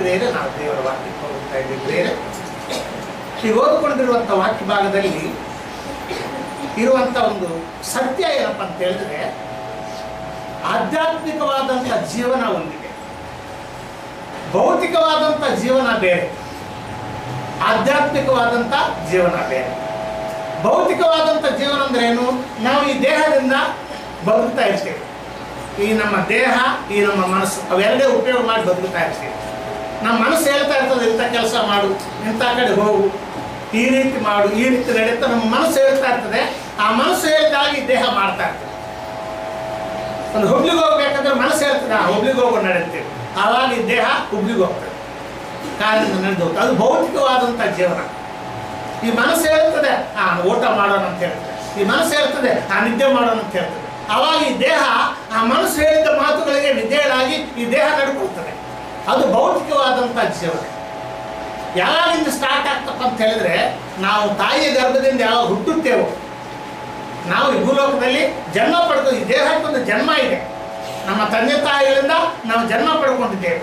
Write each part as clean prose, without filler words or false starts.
ಪ್ರೇರೆ ನಾವು ದೇವರ ವಾಕ್ಯಕ್ಕೆ ಹೋಗ್ತಾ ಇದ್ದೀವಿ. ಪ್ರೇರೆ ಈಗ ಓದ್ಕೊಂಡಿರುವಂಥ ವಾಕ್ಯ ಭಾಗದಲ್ಲಿ ಇರುವಂಥ ಒಂದು ಸತ್ಯ ಏನಪ್ಪ ಅಂತ ಹೇಳಿದ್ರೆ, ಆಧ್ಯಾತ್ಮಿಕವಾದಂಥ ಜೀವನ ಒಂದಿದೆ, ಭೌತಿಕವಾದಂಥ ಜೀವನ ಬೇರೆ. ಆಧ್ಯಾತ್ಮಿಕವಾದಂಥ ಜೀವನ ಬೇರೆ. ಭೌತಿಕವಾದಂಥ ಜೀವನ ಅಂದ್ರೆ ಏನು? ನಾವು ಈ ದೇಹದಿಂದ ಬದುಕ್ತಾ ಇರ್ತೀವಿ. ಈ ನಮ್ಮ ದೇಹ, ಈ ನಮ್ಮ ಮನಸ್ಸು, ಅವೆರಡೇ ಉಪಯೋಗ ಮಾಡಿ ಬದುಕ್ತಾ ಇರ್ತೀವಿ. ನಮ್ಮ ಮನಸ್ಸು ಹೇಳ್ತಾ ಇರ್ತದೆ, ಇಂಥ ಕೆಲಸ ಮಾಡು, ಇಂಥ ಕಡೆ ಹೋಗು, ಈ ರೀತಿ ಮಾಡು, ಈ ರೀತಿ ನಡೆಯುತ್ತೆ. ನಮ್ಮ ಮನಸ್ಸು ಹೇಳ್ತಾ ಇರ್ತದೆ. ಆ ಮನಸ್ಸು ಹೇಳಿದಾಗ ಈ ದೇಹ ಮಾಡ್ತಾ ಇರ್ತದೆ. ಒಂದು ಹುಬ್ಳಿಗೆ ಹೋಗ್ಬೇಕಂದ್ರೆ ಮನಸ್ಸು ಹೇಳ್ತದೆ, ಹುಬ್ಳಿಗೆ ಹೋಗೋದು ನಡೆಯುತ್ತೇವೆ. ಆವಾಗ ಈ ದೇಹ ಹುಬ್ಳಿಗೆ ಹೋಗ್ತದೆ, ಕಾಲಿಂದ ನಡೆದು ಹೋಗ್ತದೆ. ಅದು ಭೌತಿಕವಾದಂಥ ಜೀವನ. ಈ ಮನಸ್ಸು ಹೇಳ್ತದೆ ಊಟ ಮಾಡೋಣ ಅಂತ ಹೇಳ್ತದೆ, ಈ ಮನಸ್ಸು ಹೇಳ್ತದೆ ನಿದ್ದೆ ಮಾಡೋಣ ಅಂತ ಹೇಳ್ತದೆ. ಆವಾಗ ಈ ದೇಹ ಆ ಮನಸ್ಸು ಹೇಳಿದ ಮಾತುಗಳಿಗೆ ವಿಧೇಯರಾಗಿ ಈ ದೇಹ ನಡ್ಕೊಳ್ತದೆ. ಅದು ಭೌತಿಕವಾದಂಥ ಜೀವನ. ಯಾವಾಗಿಂದ ಸ್ಟಾರ್ಟ್ ಆಗ್ತಪ್ಪ ಅಂತ ಹೇಳಿದ್ರೆ, ನಾವು ತಾಯಿಯ ಗರ್ಭದಿಂದ ಯಾವಾಗ ಹುಟ್ಟುತ್ತೇವೋ, ನಾವು ಈ ಭೂಲೋಕದಲ್ಲಿ ಜನ್ಮ ಪಡ್ಕೊಂಡು, ಈ ದೇಹಕ್ಕೊಂದು ಜನ್ಮ ಇದೆ. ನಮ್ಮ ತಂದೆ ತಾಯಿಗಳಿಂದ ನಾವು ಜನ್ಮ ಪಡ್ಕೊಂಡಿದ್ದೇವೆ.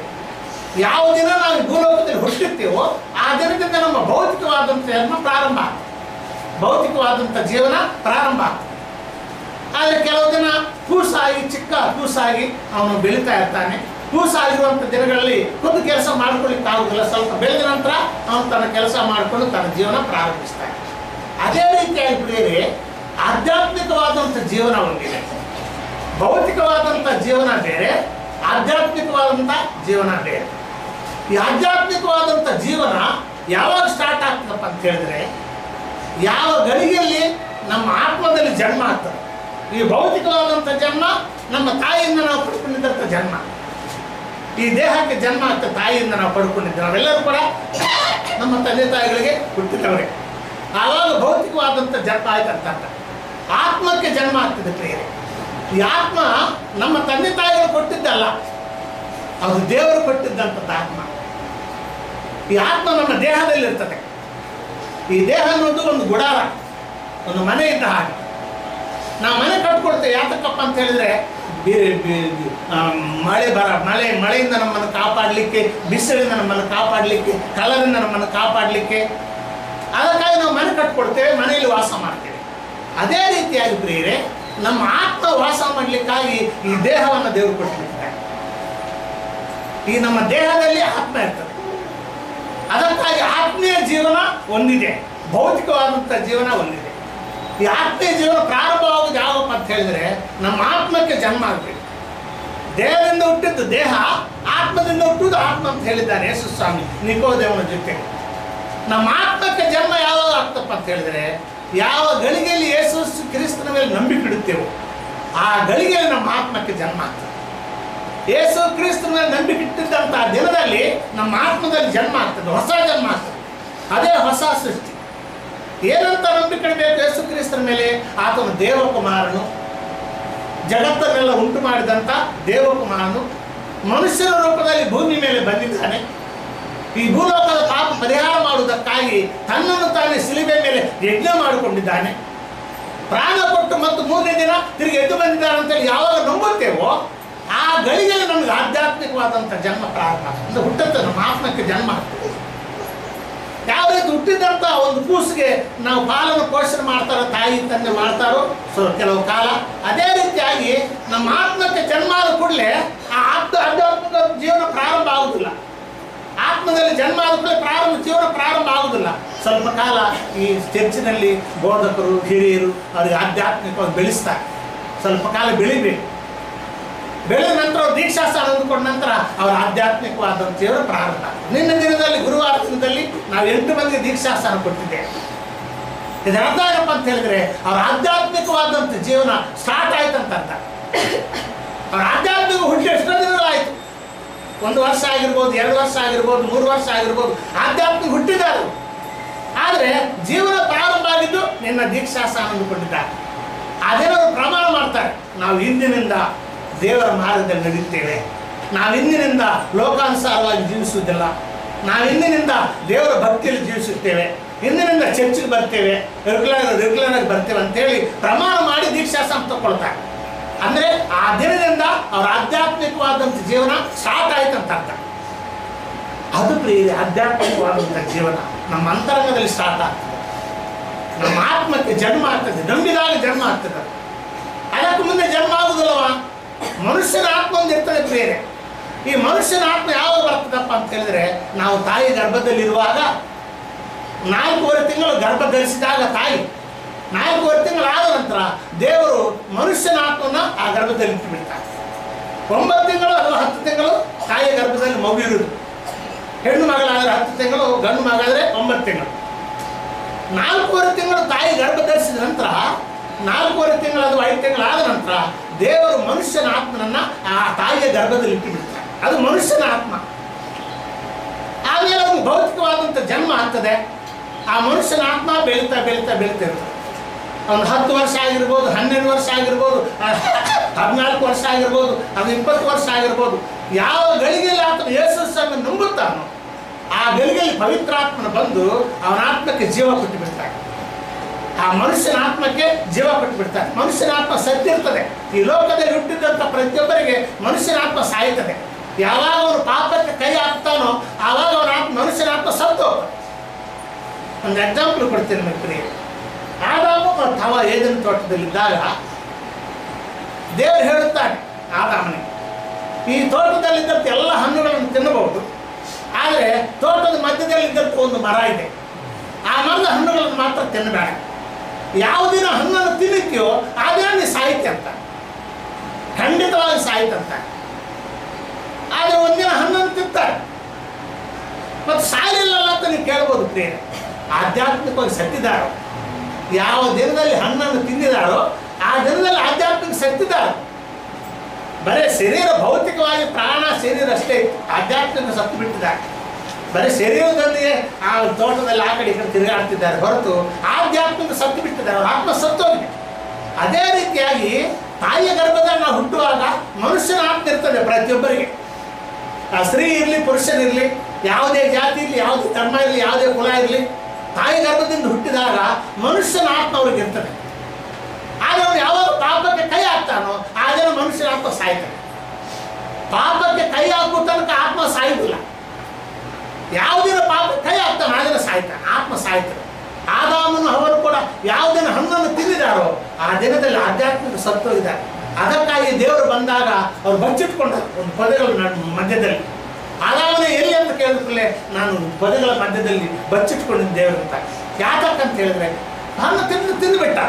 ಯಾವ ದಿನ ನಾವು ಈ ಭೂಲೋಕದಲ್ಲಿ ಹುಟ್ಟಿರ್ತೀವೋ ಆ ದಿನದಿಂದ ನಮ್ಮ ಭೌತಿಕವಾದಂಥ ಜನ್ಮ ಪ್ರಾರಂಭ, ಭೌತಿಕವಾದಂಥ ಜೀವನ ಪ್ರಾರಂಭ. ಆದರೆ ಕೆಲವು ದಿನ ಕೂಸಾಗಿ, ಚಿಕ್ಕ ಕೂಸಾಗಿ ಅವನು ಬೆಳೀತಾ ಇರ್ತಾನೆ. ಕೂಸಾಗಿರುವಂಥ ದಿನಗಳಲ್ಲಿ ಒಂದು ಕೆಲಸ ಮಾಡ್ಕೊಳ್ಳಿಕ್ಕೆ ಆಗುದಿಲ್ಲ. ಸ್ವಲ್ಪ ಬೆಳೆದ ನಂತರ ಅವನು ತನ್ನ ಕೆಲಸ ಮಾಡಿಕೊಂಡು ತನ್ನ ಜೀವನ ಪ್ರಾರಂಭಿಸ್ತಾನೆ. ಅದೇ ರೀತಿಯಾಗಿ ಪ್ರಿಯರೇ, ಆಧ್ಯಾತ್ಮಿಕವಾದಂಥ ಜೀವನ ಒಂದಿದೆ. ಭೌತಿಕವಾದಂಥ ಜೀವನ ಬೇರೆ, ಆಧ್ಯಾತ್ಮಿಕವಾದಂಥ ಜೀವನ ಬೇರೆ. ಈ ಆಧ್ಯಾತ್ಮಿಕವಾದಂಥ ಜೀವನ ಯಾವಾಗ ಸ್ಟಾರ್ಟ್ ಆಗ್ತದಪ್ಪ ಅಂತ ಹೇಳಿದ್ರೆ, ಯಾವ ಗಳಿಗೆಯಲ್ಲಿ ನಮ್ಮ ಆತ್ಮದಲ್ಲಿ ಜನ್ಮ ಆಗ್ತದೆ. ಈ ಭೌತಿಕವಾದಂಥ ಜನ್ಮ ನಮ್ಮ ತಾಯಿಯಿಂದ ನಾವು ಪಡ್ಕೊಂಡಿದ್ದಂಥ ಜನ್ಮ. ಈ ದೇಹಕ್ಕೆ ಜನ್ಮ ಆಗ್ತದೆ ತಾಯಿಯಿಂದ ನಾವು ಪಡ್ಕೊಂಡಿದ್ದೇವೆ. ನಾವೆಲ್ಲರೂ ಕೂಡ ನಮ್ಮ ತಂದೆ ತಾಯಿಗಳಿಗೆ ಹುಟ್ಟಿದವರೇ. ಆವಾಗ ಭೌತಿಕವಾದಂಥ ಜನ್ಮ ಆಯ್ತಂತ. ಆತ್ಮಕ್ಕೆ ಜನ್ಮ ಆಗ್ತದೆ ಪ್ರಿಯರೇ. ಈ ಆತ್ಮ ನಮ್ಮ ತಂದೆ ತಾಯಿಗಳು ಕೊಟ್ಟಿದ್ದಲ್ಲ, ಅದು ದೇವರು ಕೊಟ್ಟಿದ್ದಂಥದ್ದು ಆತ್ಮ. ಈ ಆತ್ಮ ನಮ್ಮ ದೇಹದಲ್ಲಿ ಇರ್ತದೆ. ಈ ದೇಹ ಅನ್ನೋದು ಒಂದು ಗುಡಾರ, ಒಂದು ಮನೆ ಇದ್ದ ಹಾಗೆ. ನಾವು ಮನೆ ಕಟ್ಕೊಡ್ತೇವೆ. ಯಾತಕ್ಕಪ್ಪ ಅಂತ ಹೇಳಿದ್ರೆ, ಮಳೆಯಿಂದ ನಮ್ಮನ್ನು ಕಾಪಾಡಲಿಕ್ಕೆ, ಬಿಸಿಲಿಂದ ನಮ್ಮನ್ನು ಕಾಪಾಡಲಿಕ್ಕೆ, ಕಲರಿಂದ ನಮ್ಮನ್ನು ಕಾಪಾಡಲಿಕ್ಕೆ, ಅದಕ್ಕಾಗಿ ನಾವು ಮನೆ ಕಟ್ಕೊಡ್ತೇವೆ, ಮನೆಯಲ್ಲಿ ವಾಸ ಮಾಡ್ತೇವೆ. ಅದೇ ರೀತಿಯಾಗಿ ಪ್ರಿಯರೇ, ನಮ್ಮ ಆತ್ಮ ವಾಸ ಮಾಡಲಿಕ್ಕಾಗಿ ಈ ದೇಹವನ್ನು ದೇವರು ಕೊಟ್ಟಿರ್ತಾರೆ. ಈ ನಮ್ಮ ದೇಹದಲ್ಲಿ ಆತ್ಮ ಇರ್ತದೆ. ಅದಕ್ಕಾಗಿ ಆತ್ಮೀಯ ಜೀವನ ಒಂದಿದೆ, ಭೌತಿಕವಾದಂಥ ಜೀವನ ಒಂದಿದೆ. ಈ ಆತ್ಮೀಯ ಜೀವನ ಪ್ರಾರಂಭವಾಗೋದು ಯಾವಪ್ಪ ಅಂತ ಹೇಳಿದ್ರೆ, ನಮ್ಮ ಆತ್ಮಕ್ಕೆ ಜನ್ಮ ಆಗಬೇಕು. ದೇಹದಿಂದ ಹುಟ್ಟಿದ್ದು ದೇಹ, ಆತ್ಮದಿಂದ ಹುಟ್ಟುವುದು ಆತ್ಮ ಅಂತ ಹೇಳಿದ್ದಾನೆ ಯೇಸು ಸ್ವಾಮಿ ನಿಕೋದೇವನ ಜೊತೆ. ನಮ್ಮ ಆತ್ಮಕ್ಕೆ ಜನ್ಮ ಯಾವಾಗ ಆಗ್ತಪ್ಪ ಅಂತ ಹೇಳಿದ್ರೆ, ಯಾವ ಗಳಿಗೆಯಲ್ಲಿ ಯೇಸು ಕ್ರಿಸ್ತನ ಮೇಲೆ ನಂಬಿಕೆ ಇಡುತ್ತೇವೋ ಆ ಗಳಿಗೆಯಲ್ಲಿ ನಮ್ಮ ಆತ್ಮಕ್ಕೆ ಜನ್ಮ ಆಗ್ತದೆ. ಯೇಸು ಕ್ರಿಸ್ತನ ಮೇಲೆ ನಂಬಿಕೆ ಇಟ್ಟಿದ್ದಂಥ ದಿನದಲ್ಲಿ ನಮ್ಮ ಆತ್ಮದಲ್ಲಿ ಜನ್ಮ ಆಗ್ತದೆ, ಹೊಸ ಜನ್ಮ ಆಗ್ತದೆ. ಅದೇ ಹೊಸ ಸೃಷ್ಟಿ. ಏನಂತ ನಂಬಿಕೆ ಇಡಬೇಕು ಯೇಸು ಕ್ರಿಸ್ತನ ಮೇಲೆ? ಆತನು ದೇವಕುಮಾರನು, ಜಗತ್ತನ್ನೆಲ್ಲ ಉಂಟು ಮಾಡಿದಂಥ ದೇವಕುಮಾರನು ಮನುಷ್ಯನ ರೂಪದಲ್ಲಿ ಭೂಮಿ ಮೇಲೆ ಬಂದಿದ್ದಾನೆ. ಈ ಭೂಲೋಕದ ಪಾಪ ಪರಿಹಾರ ಮಾಡುವುದಕ್ಕಾಗಿ ತನ್ನನ್ನು ತಾನೇ ಶಿಲುಬೆ ಮೇಲೆ ಯಜ್ಞ ಮಾಡಿಕೊಂಡಿದ್ದಾನೆ. ಪ್ರಾಣ ಕೊಟ್ಟು ಮತ್ತು 3ನೇ ದಿನ ತಿರುಗಿ ಎದ್ದು ಬಂದಿದ್ದಾನೆ ಅಂತೇಳಿ ಯಾವಾಗ ನಂಬುತ್ತೇವೋ ಆ ಗಳಿಗೆಯಲ್ಲಿ ನಮಗೆ ಆಧ್ಯಾತ್ಮಿಕವಾದಂಥ ಜನ್ಮ ಪ್ರಾರಂಭ ಅಂದ್ರೆ ಹುಟ್ಟುತ್ತೆ. ನಮ್ಮ ಆತ್ಮಕ್ಕೆ ಜನ್ಮ ಆಗ್ತದೆ. ಯಾವ ರೀತಿ ಹುಟ್ಟಿದಂಥ ಒಂದು ಕೂಸಿಗೆ ನಾವು ಪಾಲನ ಪೋಷಣೆ ಮಾಡ್ತಾರೋ, ತಾಯಿ ತಂದೆ ಮಾಡ್ತಾರೋ ಕೆಲವು ಕಾಲ, ಅದೇ ರೀತಿಯಾಗಿ ನಮ್ಮ ಆತ್ಮಕ್ಕೆ ಜನ್ಮ ಆದ ಕೂಡಲೇ ಆ ಆಧ್ಯಾತ್ಮಿಕ ಜೀವನ ಪ್ರಾರಂಭ ಆಗುದಿಲ್ಲ. ಆತ್ಮದಲ್ಲಿ ಜನ್ಮ ಆದ ಕೂಡಲೇ ಜೀವನ ಪ್ರಾರಂಭ ಆಗುದಿಲ್ಲ. ಸ್ವಲ್ಪ ಕಾಲ ಈ ಚರ್ಚಿನಲ್ಲಿ ಬೋಧಕರು, ಹಿರಿಯರು ಅವರಿಗೆ ಆಧ್ಯಾತ್ಮಿಕವಾಗಿ ಬೆಳೆಸ್ತಾರೆ. ಸ್ವಲ್ಪ ಕಾಲ ಬೆಳಿಬೇಕು. ಬೆಳೆದ ನಂತರ ಅವ್ರು ದೀಕ್ಷಾಸ್ಥಾನ ಅಂದುಕೊಂಡ ನಂತರ ಅವರ ಆಧ್ಯಾತ್ಮಿಕವಾದಂಥ ಜೀವನ ಪ್ರಾರಂಭ. ನಿನ್ನೆ ದಿನದಲ್ಲಿ, ಗುರುವಾರ ದಿನದಲ್ಲಿ ನಾವು 8 ಮಂದಿಗೆ ದೀಕ್ಷಾಸ್ಥಾನ ಕೊಟ್ಟಿದ್ದೇವೆ. ಇದರ ಅರ್ಥ ಏನಪ್ಪ ಅಂತ ಹೇಳಿದ್ರೆ, ಅವರ ಆಧ್ಯಾತ್ಮಿಕವಾದಂಥ ಜೀವನ ಸ್ಟಾರ್ಟ್ ಆಯ್ತಂತ ಅರ್ಥ. ಅವರ ಆಧ್ಯಾತ್ಮಿಕ ಹುಟ್ಟಿ ಎಷ್ಟೋ ದಿನಗಳಾಯಿತು. 1 ವರ್ಷ ಆಗಿರ್ಬೋದು, 2 ವರ್ಷ ಆಗಿರ್ಬೋದು, 3 ವರ್ಷ ಆಗಿರ್ಬೋದು, ಆಧ್ಯಾತ್ಮಿಕ ಹುಟ್ಟಿದ್ದಾರೆ. ಆದರೆ ಜೀವನ ಪ್ರಾರಂಭ ಆಗಿದ್ದು ನಿನ್ನ ದೀಕ್ಷಾಸ್ಥಾನ ಅಂದುಕೊಂಡಿದ್ದಾರೆ. ಅದೇನಾದ್ರು ಪ್ರಮಾಣ ಮಾಡ್ತಾರೆ, ನಾವು ಇಂದಿನಿಂದ ದೇವರ ಮಾರ್ಗದಲ್ಲಿ ನಡೆಯುತ್ತೇವೆ, ನಾವು ಇಂದಿನಿಂದ ಲೋಕಾನುಸಾರವಾಗಿ ಜೀವಿಸುವುದಿಲ್ಲ, ನಾವು ಇಂದಿನಿಂದ ದೇವರ ಭಕ್ತಿಯಲ್ಲಿ ಜೀವಿಸುತ್ತೇವೆ, ಇಂದಿನಿಂದ ಚರ್ಚಿಗೆ ಬರ್ತೇವೆ, ರೆಗ್ಯುಲರ್ ಆಗಿ ಬರ್ತೇವೆ ಅಂತೇಳಿ ಪ್ರಮಾಣ ಮಾಡಿ ದೀಕ್ಷಾಸ್ಥಾನ ತಗೊಳ್ತಾರೆ. ಅಂದರೆ ಆ ದಿನದಿಂದ ಅವರ ಆಧ್ಯಾತ್ಮಿಕವಾದಂಥ ಜೀವನ ಸ್ಟಾರ್ಟ್ ಆಯ್ತು ಅಂತ ಅರ್ಥ. ಅದು ಪ್ರಿಯರೇ ಆಧ್ಯಾತ್ಮಿಕವಾದಂಥ ಜೀವನ ನಮ್ಮ ಅಂತರಂಗದಲ್ಲಿ ಸ್ಟಾರ್ಟ್ ಆಗ್ತದೆ. ನಮ್ಮ ಆತ್ಮಕ್ಕೆ ಜನ್ಮ ಆಗ್ತದೆ, ನಂಬಿದಾಗ ಜನ್ಮ ಆಗ್ತದೆ. ಅದಕ್ಕೆ ಮುಂದೆ ಜನ್ಮ ಆಗುದಿಲ್ಲವ. ಮನುಷ್ಯನ ಆತ್ಮ ಒಂದು ಇರ್ತದೆ ಪ್ರಿಯರೇ. ಈ ಮನುಷ್ಯನ ಆತ್ಮ ಯಾವಾಗ ಬರ್ತದಪ್ಪ ಅಂತ ಹೇಳಿದ್ರೆ, ನಾವು ತಾಯಿ ಗರ್ಭದಲ್ಲಿರುವಾಗ 4 ತಿಂಗಳು ಗರ್ಭ ಧರಿಸಿದಾಗ ತಾಯಿ 4 ತಿಂಗಳಾದ ನಂತರ ದೇವರು ಮನುಷ್ಯನ ಆತ್ಮನ ಆ ಗರ್ಭದಲ್ಲಿ ಇಟ್ಟುಬಿಡ್ತಾರೆ. 9 ತಿಂಗಳು ಅಥವಾ 10 ತಿಂಗಳು ತಾಯಿಯ ಗರ್ಭದಲ್ಲಿ ಮಗು ಇರುವುದು. ಹೆಣ್ಣು ಮಗಳಾದರೆ 10 ತಿಂಗಳು, ಗಂಡು ಮಗಾದರೆ 9 ತಿಂಗಳು. 4 ತಿಂಗಳು ತಾಯಿ ಗರ್ಭ ಧರಿಸಿದ ನಂತರ 4 ತಿಂಗಳು ಅಥವಾ 5 ತಿಂಗಳಾದ ನಂತರ ದೇವರು ಮನುಷ್ಯನ ಆತ್ಮನನ್ನ ಆ ತಾಯಿಯ ಗರ್ಭದಲ್ಲಿ ಇಟ್ಟುಬಿಡ್ತಾರೆ. ಅದು ಮನುಷ್ಯನ ಆತ್ಮ. ಆಮೇಲೆ ಅವನು ಭೌತಿಕವಾದಂಥ ಜನ್ಮ ಆಗ್ತದೆ. ಆ ಮನುಷ್ಯನ ಆತ್ಮ ಬೆಳೀತಾ ಬೆಳೀತಾ ಬೆಳೀತಾ ಇರ್ತದೆ. ಒಂದು 10 ವರ್ಷ ಆಗಿರ್ಬೋದು, 12 ವರ್ಷ ಆಗಿರ್ಬೋದು, 14 ವರ್ಷ ಆಗಿರ್ಬೋದು, ಅದು 20 ವರ್ಷ ಆಗಿರ್ಬೋದು. ಯಾವ ಗಳಿಗೆಯಲ್ಲಿ ಆತನು ಯೇಸು ಸ್ವಾಮಿಯನ್ನು ನಂಬುತ್ತಾನೋ ಆ ಗಳಿಗೆಯಲ್ಲಿ ಪವಿತ್ರಾತ್ಮನ ಬಂದು ಅವನ ಆತ್ಮಕ್ಕೆ ಜೀವ ಕೊಟ್ಟು ಬಿಡ್ತಾನೆ. ಆ ಮನುಷ್ಯನ ಆತ್ಮಕ್ಕೆ ಜೀವ ಕೊಟ್ಟು ಬಿಡ್ತಾನೆ. ಮನುಷ್ಯನ ಆತ್ಮ ಸತ್ತಿರ್ತದೆ. ಈ ಲೋಕದಲ್ಲಿ ಹುಟ್ಟಿದಂಥ ಪ್ರತಿಯೊಬ್ಬರಿಗೆ ಮನುಷ್ಯನ ಆತ್ಮ ಸಾಯ್ತದೆ. ಯಾವಾಗ ಅವನು ಪಾಪಕ್ಕೆ ಕೈ ಹಾಕ್ತಾನೋ ಆವಾಗ ಅವನ ಆತ್ಮ, ಮನುಷ್ಯನ ಆತ್ಮ ಸತ್ತು ಹೋಗ್ತದೆ. ಒಂದು ಎಕ್ಸಾಂಪಲ್ ಕೊಡ್ತೀನಿ ಮಿತ್ರರೇ. ಆದಾಮ ಮತ್ತು ಹವ್ವ ಏದೆನ್ ತೋಟದಲ್ಲಿದ್ದಾಗ ದೇವರು ಹೇಳುತ್ತಾನೆ ಆದಾಮನಿಗೆ, ಈ ತೋಟದಲ್ಲಿದ್ದಂಥ ಎಲ್ಲ ಹಣ್ಣುಗಳನ್ನು ತಿನ್ನಬಹುದು, ಆದರೆ ತೋಟದ ಮಧ್ಯದಲ್ಲಿದ್ದಂಥ ಒಂದು ಮರ ಇದೆ, ಆ ಮರದ ಹಣ್ಣುಗಳನ್ನು ಮಾತ್ರ ತಿನ್ನಬೇಡ. ಯಾವ ದಿನ ಹಣ್ಣನ್ನು ತಿನ್ನುತ್ತೀಯೋ ಆ ದಿನ ನೀ ಸಾಹಿತ್ಯ ಅಂತ, ಖಂಡಿತವಾಗಿ ಸಾಹಿತ್ಯಂತ. ಆದರೆ ಒಂದಿನ ಹಣ್ಣನ್ನು ತಿಂತಾರೆ ಮತ್ತು ಸಾಯಲಿಲ್ಲಲ್ಲ ಅಂತ ನೀವು ಕೇಳ್ಬೋದು ಪ್ರಿಯರೇ. ಆಧ್ಯಾತ್ಮಿಕವಾಗಿ ಸತ್ತಿದ್ದಾರೋ, ಯಾವ ದಿನದಲ್ಲಿ ಹಣ್ಣನ್ನು ತಿಂದಿದ್ದಾರೋ ಆ ದಿನದಲ್ಲಿ ಆಧ್ಯಾತ್ಮಿಕ ಸತ್ತಿದ್ದಾರೆ. ಬರೀ ಶರೀರ ಭೌತಿಕವಾಗಿ ಪ್ರಾಣ ಶರೀರ ಅಷ್ಟೇ ಇತ್ತು, ಆಧ್ಯಾತ್ಮಿಕ ಸತ್ತು ಬಿಟ್ಟಿದ್ದಾರೆ. ಬರೀ ಶರೀರದೊಂದಿಗೆ ಆ ತೋಟದಲ್ಲಿ ಆ ಕಡೆ ಈ ಕಡೆ ತಿರುಗಾಡ್ತಿದ್ದಾರೆ ಹೊರತು ಆಧ್ಯಾತ್ಮಿಕ ಸತ್ತು ಬಿಟ್ಟಿದ್ದಾರೆ, ಆತ್ಮ ಸತ್ತೋಗಿದೆ. ಅದೇ ರೀತಿಯಾಗಿ ತಾಯಿಯ ಗರ್ಭದಲ್ಲಿ ನಾವು ಹುಟ್ಟುವಾಗ ಮನುಷ್ಯನ ಆತ್ಮ ಇರ್ತದೆ ಪ್ರತಿಯೊಬ್ಬರಿಗೆ. ಸ್ತ್ರೀ ಇರಲಿ ಪುರುಷನಿರಲಿ, ಯಾವುದೇ ಜಾತಿ ಇರಲಿ, ಯಾವುದೇ ಧರ್ಮ ಇರಲಿ, ಯಾವುದೇ ಕುಲ ಇರಲಿ, ತಾಯಿ ಗರ್ಭದಿಂದ ಹುಟ್ಟಿದಾಗ ಮನುಷ್ಯನ ಆತ್ಮ ಅವ್ರಿಗೆ ಇರ್ತದೆ. ಆದರೆ ಅವನು ಯಾವಾಗ ಪಾಪಕ್ಕೆ ಕೈ ಹಾಕ್ತಾನೋ ಆ ದಿನ ಮನುಷ್ಯನ ಆತ್ಮ ಸಾಯ್ತಾನೆ. ಪಾಪಕ್ಕೆ ಕೈ ಹಾಕುವ ತನಕ ಆತ್ಮ ಸಾಯುವುದಿಲ್ಲ. ಯಾವ ದಿನ ಪಾಪಕ್ಕೆ ಕೈ ಹಾಕ್ತಾನೆ ಆ ದಿನ ಸಾಯ್ತಾನೆ, ಆತ್ಮ ಸಾಯ್ತಾನೆ. ಆದಾಮನು ಅವರು ಕೂಡ ಯಾವ ದಿನ ಹಣ್ಣನ್ನು ತಿಂದಿದ್ದಾರೋ ಆ ದಿನದಲ್ಲಿ ಆಧ್ಯಾತ್ಮಿಕ ಸತ್ತೋಗಿದ್ದಾರೆ. ಅದಕ್ಕಾಗಿ ದೇವರು ಬಂದಾಗ ಅವ್ರು ಬಚ್ಚಿಟ್ಕೊಂಡರು ಒಂದು ಪದಗಳ ಮಧ್ಯದಲ್ಲಿ. ಆದಾಮನೇ ಎಲ್ಲಿ ಅಂತ ಕೇಳಿದ್ರೆ, ನಾನು ಪದಗಳ ಮಧ್ಯದಲ್ಲಿ ಬಚ್ಚಿಟ್ಕೊಂಡಿದ್ದ ದೇವರು ಅಂತ. ಯಾಕಂತ ಹೇಳಿದ್ರೆ ಹಣ್ಣು ತಿಂದುಬಿಟ್ಟ,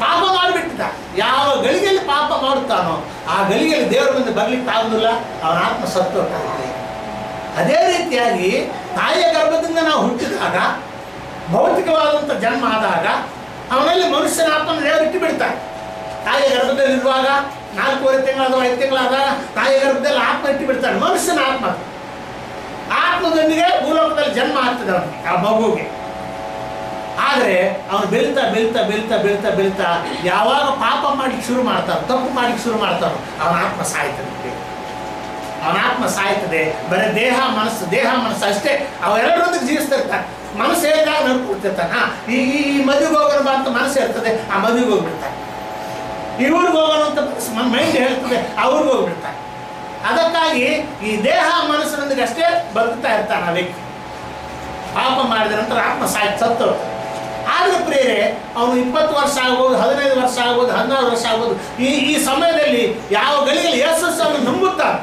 ಪಾಪ ಮಾಡಿಬಿಟ್ಟಿದ್ದ. ಯಾವ ಗಳಿಗೆಯಲ್ಲಿ ಪಾಪ ಮಾಡುತ್ತಾನೋ ಆ ಗಳಿಗೆಯಲ್ಲಿ ದೇವರ ಮುಂದೆ ಬರ್ಲಿಕ್ಕೆ ಆಗುದಿಲ್ಲ, ಅವನ ಆತ್ಮ ಸತ್ತು ಹೋಗ್ತಾನೆ. ಅದೇ ರೀತಿಯಾಗಿ ತಾಯಿಯ ಗರ್ಭದಿಂದ ನಾವು ಹುಟ್ಟಿದಾಗ, ಭೌತಿಕವಾದಂಥ ಜನ್ಮ ಆದಾಗ ಅವನಲ್ಲಿ ಮನುಷ್ಯನ ಆತ್ಮನ ದೇವರು ಇಟ್ಟು ಬಿಡ್ತಾರೆ. ತಾಯಿಯ ಗರ್ಭದಲ್ಲಿರುವಾಗ 4 ತಿಂಗಳು ಅಥವಾ 5 ತಿಂಗಳಾದಾಗ ತಾಯಿಯ ಗರ್ಭದಲ್ಲಿ ಆತ್ಮ ಇಟ್ಟು ಬಿಡ್ತಾನೆ, ಮನುಷ್ಯನ ಆತ್ಮ. ಆತ್ಮದೊಂದಿಗೆ ಭೂಲೋಕದಲ್ಲಿ ಜನ್ಮ ಆಗ್ತದೆ ಅವನಿಗೆ, ಆ ಮಗುವಿಗೆ. ಆದರೆ ಅವನು ಬೆಳೀತಾ ಬೆಳೀತಾ ಬೆಳೀತಾ ಬೆಳೀತಾ ಬೆಳೀತಾ ಯಾವಾಗ ಪಾಪ ಮಾಡ್ಲಿಕ್ಕೆ ಶುರು ಮಾಡ್ತಾನೋ, ತಪ್ಪು ಮಾಡ್ಲಿಕ್ಕೆ ಶುರು ಮಾಡ್ತಾನೋ ಅವನ ಆತ್ಮ ಸಾಯ್ತದೆ. ಅವನ ಆತ್ಮ ಸಾಯ್ತದೆ. ಬರೀ ದೇಹ ಮನಸ್ಸು ಅಷ್ಟೇ ಅವೆರಡರೊಂದಿಗೆ ಜೀವಿಸ್ತಿರ್ತಾನೆ. ಮನಸ್ಸು ಹೇಳಿದಾಗ ನಡ್ಕೊಳ್ತಿರ್ತಾನೆ. ಈ ಮದುವೆಗೆ ಹೋಗೋಣ ಅಂತ ಮನಸ್ಸು ಹೇಳ್ತದೆ, ಆ ಮದುವೆಗೆ ಹೋಗ್ಬಿಡ್ತಾನೆ. ಈ ಊರಿಗೆ ಹೋಗೋಣ ಅಂತ ಮೈಂಡ್ ಹೇಳ್ತದೆ, ಆ ಊರಿಗೆ ಹೋಗ್ಬಿಡ್ತಾನೆ. ಅದಕ್ಕಾಗಿ ಈ ದೇಹ ಮನಸ್ಸಿನೊಂದಿಗೆ ಅಷ್ಟೇ ಬದುಕ್ತಾ ಇರ್ತಾನೆ ಆ ವ್ಯಕ್ತಿ. ಪಾಪ ಮಾಡಿದ ನಂತರ ಆತ್ಮ ಸತ್ತು. ಆದರೆ ಪ್ರಿಯರೇ, ಅವನು 20 ವರ್ಷ ಆಗ್ಬೋದು, 15 ವರ್ಷ ಆಗ್ಬೋದು, 16 ವರ್ಷ ಆಗ್ಬೋದು, ಈ ಸಮಯದಲ್ಲಿ ಯಾವ ಗಳಿಗೆಯಲ್ಲಿ ಯೇಸು ಸ್ವಾಮಿಯನ್ನು ನಂಬುತ್ತಾನೆ.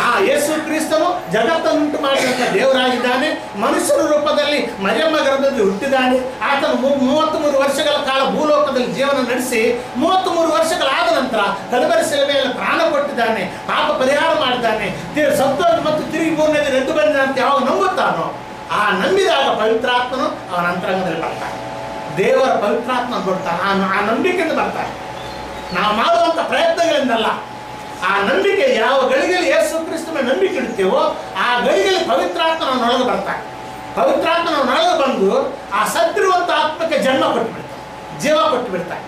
ಆ ಯೇಸು ಕ್ರಿಸ್ತನು ಜಗತ್ತನ್ನುಂಟು ಮಾಡಿದಂಥ ದೇವರಾಗಿದ್ದಾನೆ. ಮನುಷ್ಯನ ರೂಪದಲ್ಲಿ ಮರಿಯಮ್ಮ ಗರ್ಭದಲ್ಲಿ ಹುಟ್ಟಿದ್ದಾನೆ. ಆತನು 33 ವರ್ಷಗಳ ಕಾಲ ಭೂಲೋಕದಲ್ಲಿ ಜೀವನ ನಡೆಸಿ 33 ವರ್ಷಗಳಾದ ನಂತರ ಕಲ್ವರಿ ಶಿಲುಬೆಯಲ್ಲಿ ಪ್ರಾಣ ಕೊಟ್ಟಿದ್ದಾನೆ, ಪಾಪ ಪರಿಹಾರ ಮಾಡಿದ್ದಾನೆ, ಸತ್ತೋಗಿ ಮತ್ತು ತಿರುಗಿ 3ನೇ ದಿನ ಎದ್ದು ಬಂದಿದ್ದಾನೆ ಅಂತ ಯಾವಾಗ ನಂಬುತ್ತಾನೋ ಆ ನಂಬಿದಾಗ ಪವಿತ್ರಾತ್ಮನು ಅವನ ಅಂತರಂಗದಲ್ಲಿ ಬರ್ತಾನೆ. ದೇವರ ಪವಿತ್ರಾತ್ಮ ಬರ್ತಾನೆ. ಆ ನಂಬಿಕೆಯಿಂದ ಬರ್ತಾನೆ. ನಾವು ಮಾಡುವಂಥ ಪ್ರಯತ್ನಗಳಿಂದಲ್ಲ, ಆ ನಂಬಿಕೆ ಯಾವ ಗಳಿಗೆಯಲ್ಲಿ ಯೇಸು ಕ್ರಿಸ್ತನ ನಂಬಿಕೆ ಇಡ್ತೇವೋ ಆ ಗಳಿಗೆಯಲ್ಲಿ ಪವಿತ್ರಾತ್ಮ ನನ್ನೊಳಗೆ ಬರ್ತಾನೆ. ಪವಿತ್ರಾತ್ಮ ನನ್ನೊಳಗೆ ಬಂದು ಆ ಸತ್ತಿರುವಂಥ ಆತ್ಮಕ್ಕೆ ಜನ್ಮ ಕೊಟ್ಟು ಬಿಡ್ತಾನೆ, ಜೀವ ಕೊಟ್ಟು ಬಿಡ್ತಾನೆ.